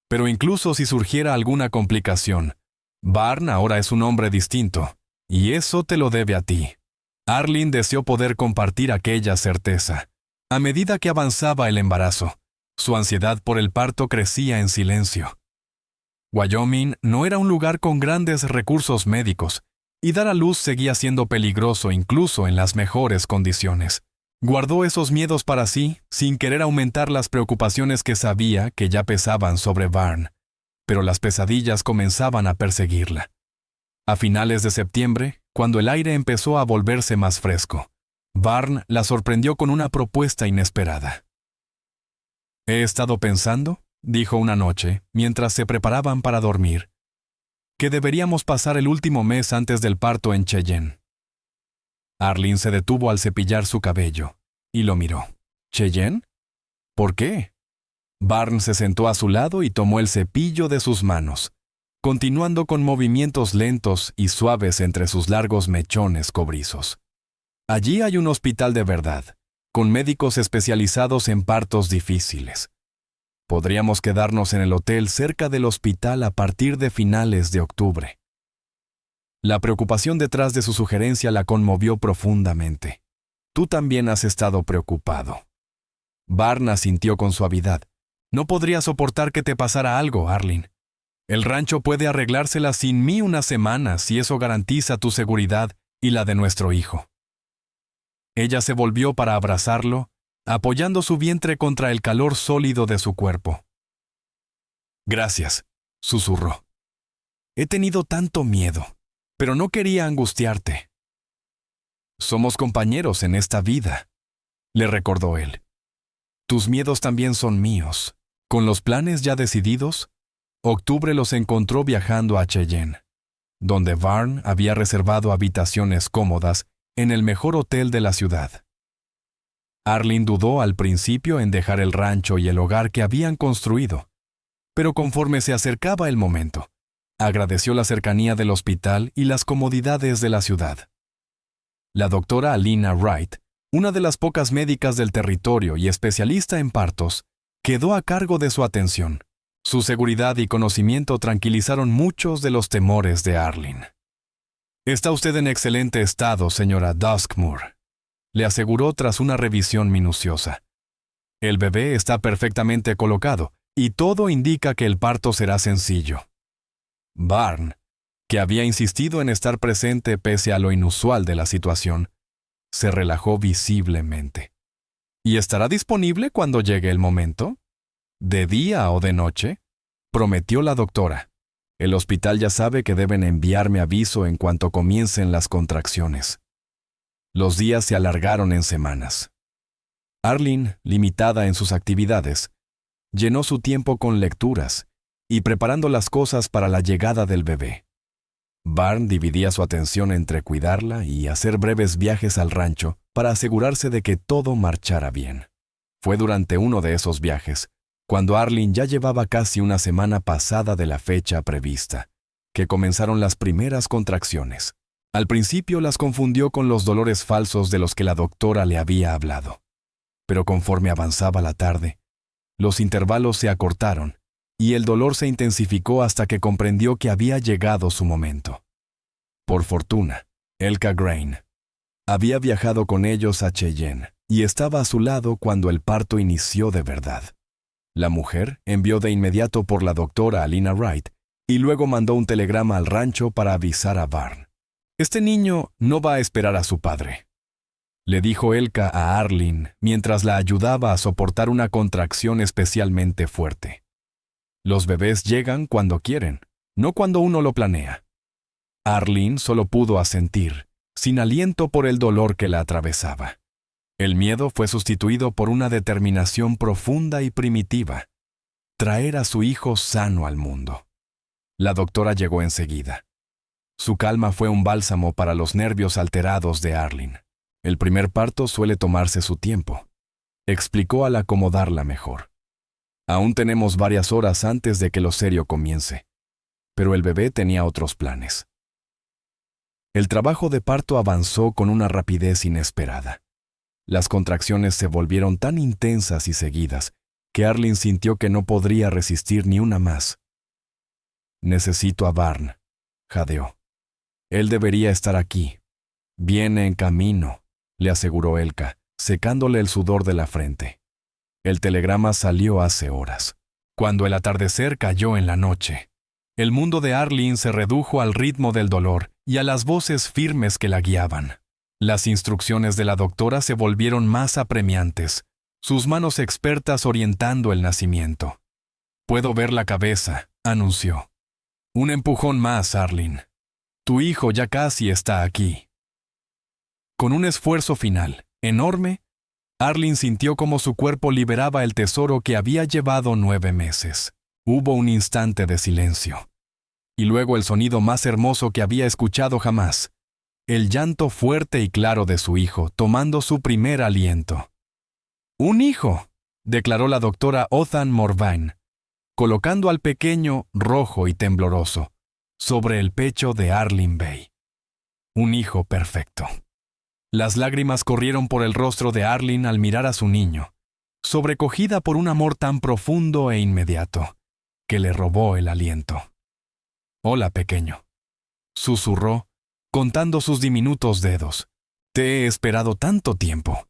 Pero incluso si surgiera alguna complicación, Barn ahora es un hombre distinto, y eso te lo debe a ti». Arlene deseó poder compartir aquella certeza. A medida que avanzaba el embarazo, su ansiedad por el parto crecía en silencio. Wyoming no era un lugar con grandes recursos médicos, y dar a luz seguía siendo peligroso incluso en las mejores condiciones. Guardó esos miedos para sí, sin querer aumentar las preocupaciones que sabía que ya pesaban sobre Barn, pero las pesadillas comenzaban a perseguirla. A finales de septiembre, cuando el aire empezó a volverse más fresco, Barn la sorprendió con una propuesta inesperada. «He estado pensando», dijo una noche, mientras se preparaban para dormir, «que deberíamos pasar el último mes antes del parto en Cheyenne». Arlene se detuvo al cepillar su cabello, y lo miró. «¿Cheyenne? ¿Por qué?» Barn se sentó a su lado y tomó el cepillo de sus manos, continuando con movimientos lentos y suaves entre sus largos mechones cobrizos. «Allí hay un hospital de verdad, con médicos especializados en partos difíciles. Podríamos quedarnos en el hotel cerca del hospital a partir de finales de octubre». La preocupación detrás de su sugerencia la conmovió profundamente. «Tú también has estado preocupado». Barn asintió con suavidad. «No podría soportar que te pasara algo, Arlene. El rancho puede arreglársela sin mí una semana si eso garantiza tu seguridad y la de nuestro hijo. Ella se volvió para abrazarlo, apoyando su vientre contra el calor sólido de su cuerpo. Gracias, susurró. He tenido tanto miedo, pero no quería angustiarte. Somos compañeros en esta vida, le recordó él. Tus miedos también son míos. Con los planes ya decididos, Octubre los encontró viajando a Cheyenne, donde Vern había reservado habitaciones cómodas en el mejor hotel de la ciudad. Arlene dudó al principio en dejar el rancho y el hogar que habían construido, pero conforme se acercaba el momento, agradeció la cercanía del hospital y las comodidades de la ciudad. La doctora Alina Wright, una de las pocas médicas del territorio y especialista en partos, quedó a cargo de su atención. Su seguridad y conocimiento tranquilizaron muchos de los temores de Arlene. Está usted en excelente estado, señora Duskmoor, le aseguró tras una revisión minuciosa. El bebé está perfectamente colocado y todo indica que el parto será sencillo. Barn, que había insistido en estar presente pese a lo inusual de la situación, se relajó visiblemente. ¿Y estará disponible cuando llegue el momento? ¿De día o de noche? Prometió la doctora. El hospital ya sabe que deben enviarme aviso en cuanto comiencen las contracciones. Los días se alargaron en semanas. Arlene, limitada en sus actividades, llenó su tiempo con lecturas y preparando las cosas para la llegada del bebé. Barn dividía su atención entre cuidarla y hacer breves viajes al rancho para asegurarse de que todo marchara bien. Fue durante uno de esos viajes, cuando Arlene ya llevaba casi una semana pasada de la fecha prevista, que comenzaron las primeras contracciones. Al principio las confundió con los dolores falsos de los que la doctora le había hablado. Pero conforme avanzaba la tarde, los intervalos se acortaron y el dolor se intensificó hasta que comprendió que había llegado su momento. Por fortuna, Elka Grain había viajado con ellos a Cheyenne y estaba a su lado cuando el parto inició de verdad. La mujer envió de inmediato por la doctora Alina Wright y luego mandó un telegrama al rancho para avisar a Barn. Este niño no va a esperar a su padre, le dijo Elka a Arlene mientras la ayudaba a soportar una contracción especialmente fuerte. Los bebés llegan cuando quieren, no cuando uno lo planea. Arlene solo pudo asentir, sin aliento por el dolor que la atravesaba. El miedo fue sustituido por una determinación profunda y primitiva: traer a su hijo sano al mundo. La doctora llegó enseguida. Su calma fue un bálsamo para los nervios alterados de Arlene. El primer parto suele tomarse su tiempo, explicó al acomodarla mejor. Aún tenemos varias horas antes de que lo serio comience, pero el bebé tenía otros planes. El trabajo de parto avanzó con una rapidez inesperada. Las contracciones se volvieron tan intensas y seguidas que Arlene sintió que no podría resistir ni una más. Necesito a Barn, jadeó. Él debería estar aquí. Viene en camino, le aseguró Elka, secándole el sudor de la frente. El telegrama salió hace horas. Cuando el atardecer cayó en la noche, el mundo de Arlene se redujo al ritmo del dolor y a las voces firmes que la guiaban. Las instrucciones de la doctora se volvieron más apremiantes, sus manos expertas orientando el nacimiento. Puedo ver la cabeza, anunció. Un empujón más, Arlene. Tu hijo ya casi está aquí. Con un esfuerzo final, enorme, Arlene sintió como su cuerpo liberaba el tesoro que había llevado 9 meses. Hubo un instante de silencio. Y luego el sonido más hermoso que había escuchado jamás. El llanto fuerte y claro de su hijo, tomando su primer aliento. «¡Un hijo!», declaró la doctora Othan Morvain, colocando al pequeño, rojo y tembloroso, sobre el pecho de Arlene Bay. Un hijo perfecto. Las lágrimas corrieron por el rostro de Arlene al mirar a su niño, sobrecogida por un amor tan profundo e inmediato, que le robó el aliento. «Hola, pequeño», susurró, contando sus diminutos dedos. «Te he esperado tanto tiempo».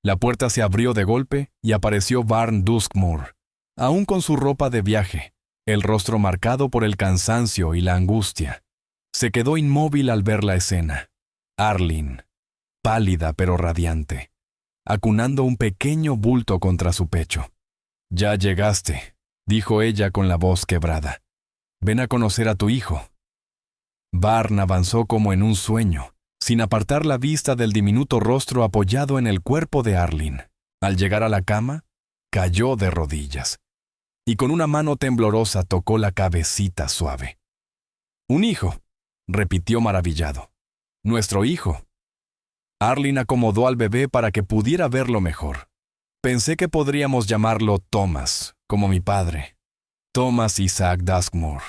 La puerta se abrió de golpe y apareció Barn Duskmoor, aún con su ropa de viaje, el rostro marcado por el cansancio y la angustia. Se quedó inmóvil al ver la escena. Arlene, pálida pero radiante, acunando un pequeño bulto contra su pecho. «Ya llegaste», dijo ella con la voz quebrada. «Ven a conocer a tu hijo». Barn avanzó como en un sueño, sin apartar la vista del diminuto rostro apoyado en el cuerpo de Arlene. Al llegar a la cama, cayó de rodillas, y con una mano temblorosa tocó la cabecita suave. «Un hijo», repitió maravillado. «Nuestro hijo». Arlene acomodó al bebé para que pudiera verlo mejor. «Pensé que podríamos llamarlo Thomas, como mi padre. Thomas Isaac Duskmore».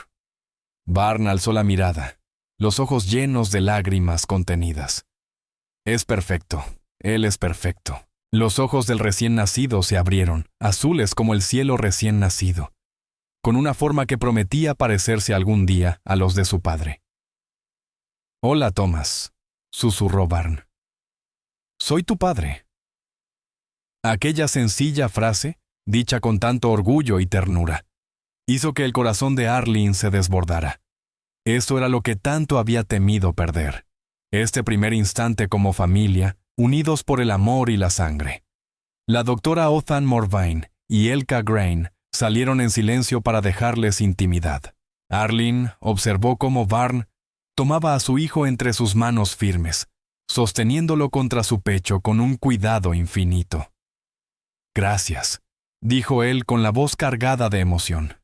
Barn alzó la mirada, los ojos llenos de lágrimas contenidas. «Es perfecto, él es perfecto». Los ojos del recién nacido se abrieron, azules como el cielo recién nacido, con una forma que prometía parecerse algún día a los de su padre. «Hola, Thomas», susurró Barn. «Soy tu padre». Aquella sencilla frase, dicha con tanto orgullo y ternura, hizo que el corazón de Arlene se desbordara. Eso era lo que tanto había temido perder. Este primer instante como familia, unidos por el amor y la sangre. La doctora Othan Morvain y Elka Grain salieron en silencio para dejarles intimidad. Arlene observó cómo Barn tomaba a su hijo entre sus manos firmes, sosteniéndolo contra su pecho con un cuidado infinito. «Gracias», dijo él con la voz cargada de emoción,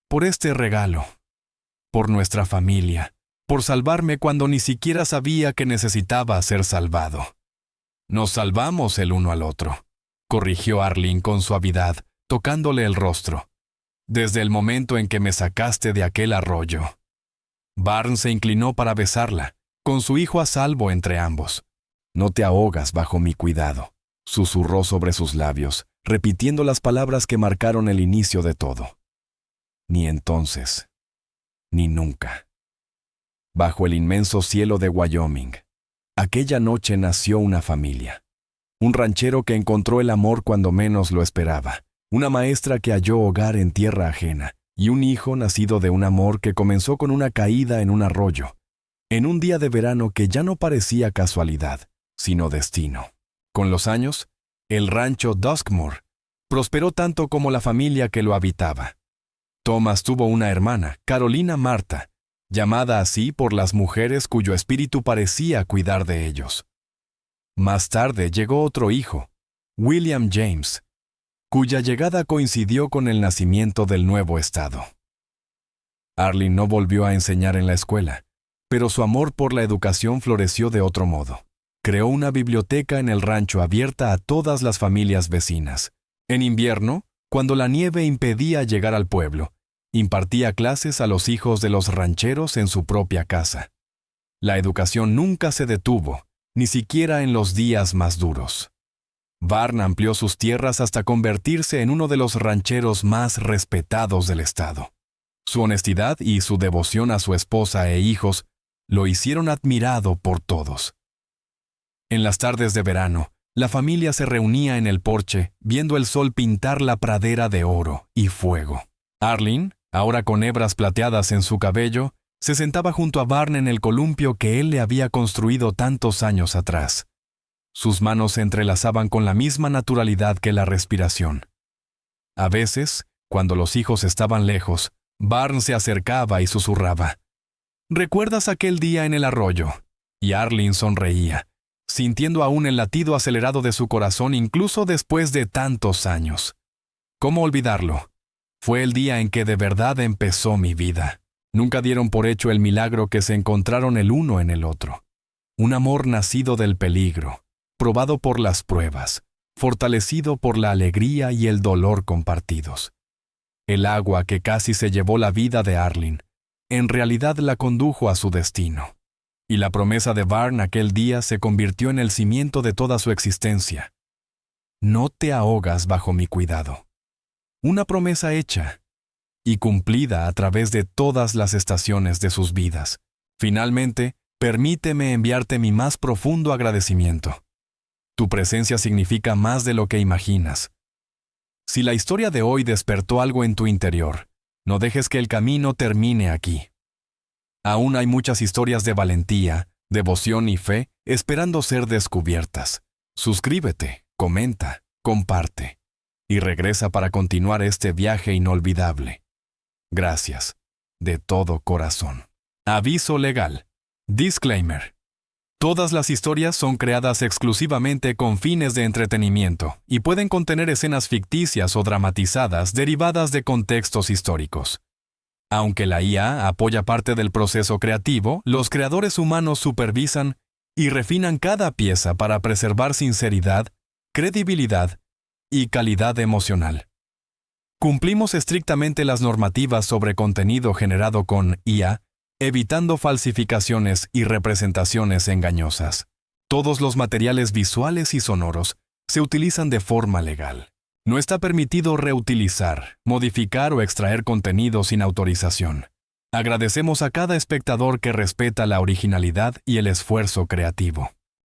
«por este regalo, por nuestra familia, por salvarme cuando ni siquiera sabía que necesitaba ser salvado». «Nos salvamos el uno al otro», corrigió Arlene con suavidad, tocándole el rostro. «Desde el momento en que me sacaste de aquel arroyo». Barn se inclinó para besarla, con su hijo a salvo entre ambos. «No te ahogas bajo mi cuidado», susurró sobre sus labios, repitiendo las palabras que marcaron el inicio de todo. «Ni entonces, ni nunca». Bajo el inmenso cielo de Wyoming, aquella noche nació una familia. Un ranchero que encontró el amor cuando menos lo esperaba, una maestra que halló hogar en tierra ajena, y un hijo nacido de un amor que comenzó con una caída en un arroyo, en un día de verano que ya no parecía casualidad, sino destino. Con los años, el rancho Duskmore prosperó tanto como la familia que lo habitaba. Thomas tuvo una hermana, Carolina Marta, llamada así por las mujeres cuyo espíritu parecía cuidar de ellos. Más tarde llegó otro hijo, William James, cuya llegada coincidió con el nacimiento del nuevo estado. Arlene no volvió a enseñar en la escuela, pero su amor por la educación floreció de otro modo. Creó una biblioteca en el rancho abierta a todas las familias vecinas. En invierno, cuando la nieve impedía llegar al pueblo, impartía clases a los hijos de los rancheros en su propia casa. La educación nunca se detuvo, ni siquiera en los días más duros. Barn amplió sus tierras hasta convertirse en uno de los rancheros más respetados del estado. Su honestidad y su devoción a su esposa e hijos lo hicieron admirado por todos. En las tardes de verano, la familia se reunía en el porche, viendo el sol pintar la pradera de oro y fuego. Arlene, ahora con hebras plateadas en su cabello, se sentaba junto a Barn en el columpio que él le había construido tantos años atrás. Sus manos se entrelazaban con la misma naturalidad que la respiración. A veces, cuando los hijos estaban lejos, Barn se acercaba y susurraba: «¿Recuerdas aquel día en el arroyo?». Y Arlene sonreía, sintiendo aún el latido acelerado de su corazón incluso después de tantos años. ¿Cómo olvidarlo? Fue el día en que de verdad empezó mi vida. Nunca dieron por hecho el milagro que se encontraron el uno en el otro. Un amor nacido del peligro, probado por las pruebas, fortalecido por la alegría y el dolor compartidos. El agua que casi se llevó la vida de Arlene, en realidad la condujo a su destino. Y la promesa de Barn aquel día se convirtió en el cimiento de toda su existencia. «No te ahogas bajo mi cuidado». Una promesa hecha y cumplida a través de todas las estaciones de sus vidas. Finalmente, permíteme enviarte mi más profundo agradecimiento. Tu presencia significa más de lo que imaginas. Si la historia de hoy despertó algo en tu interior, No dejes que el camino termine aquí. Aún hay muchas historias de valentía, devoción y fe esperando ser descubiertas. Suscríbete, comenta, comparte y regresa para continuar este viaje inolvidable. Gracias, de todo corazón. Aviso legal. Disclaimer. Todas las historias son creadas exclusivamente con fines de entretenimiento y pueden contener escenas ficticias o dramatizadas derivadas de contextos históricos. Aunque la IA apoya parte del proceso creativo, los creadores humanos supervisan y refinan cada pieza para preservar sinceridad, credibilidad y calidad emocional. Cumplimos estrictamente las normativas sobre contenido generado con IA, evitando falsificaciones y representaciones engañosas. Todos los materiales visuales y sonoros se utilizan de forma legal. No está permitido reutilizar, modificar o extraer contenido sin autorización. Agradecemos a cada espectador que respeta la originalidad y el esfuerzo creativo.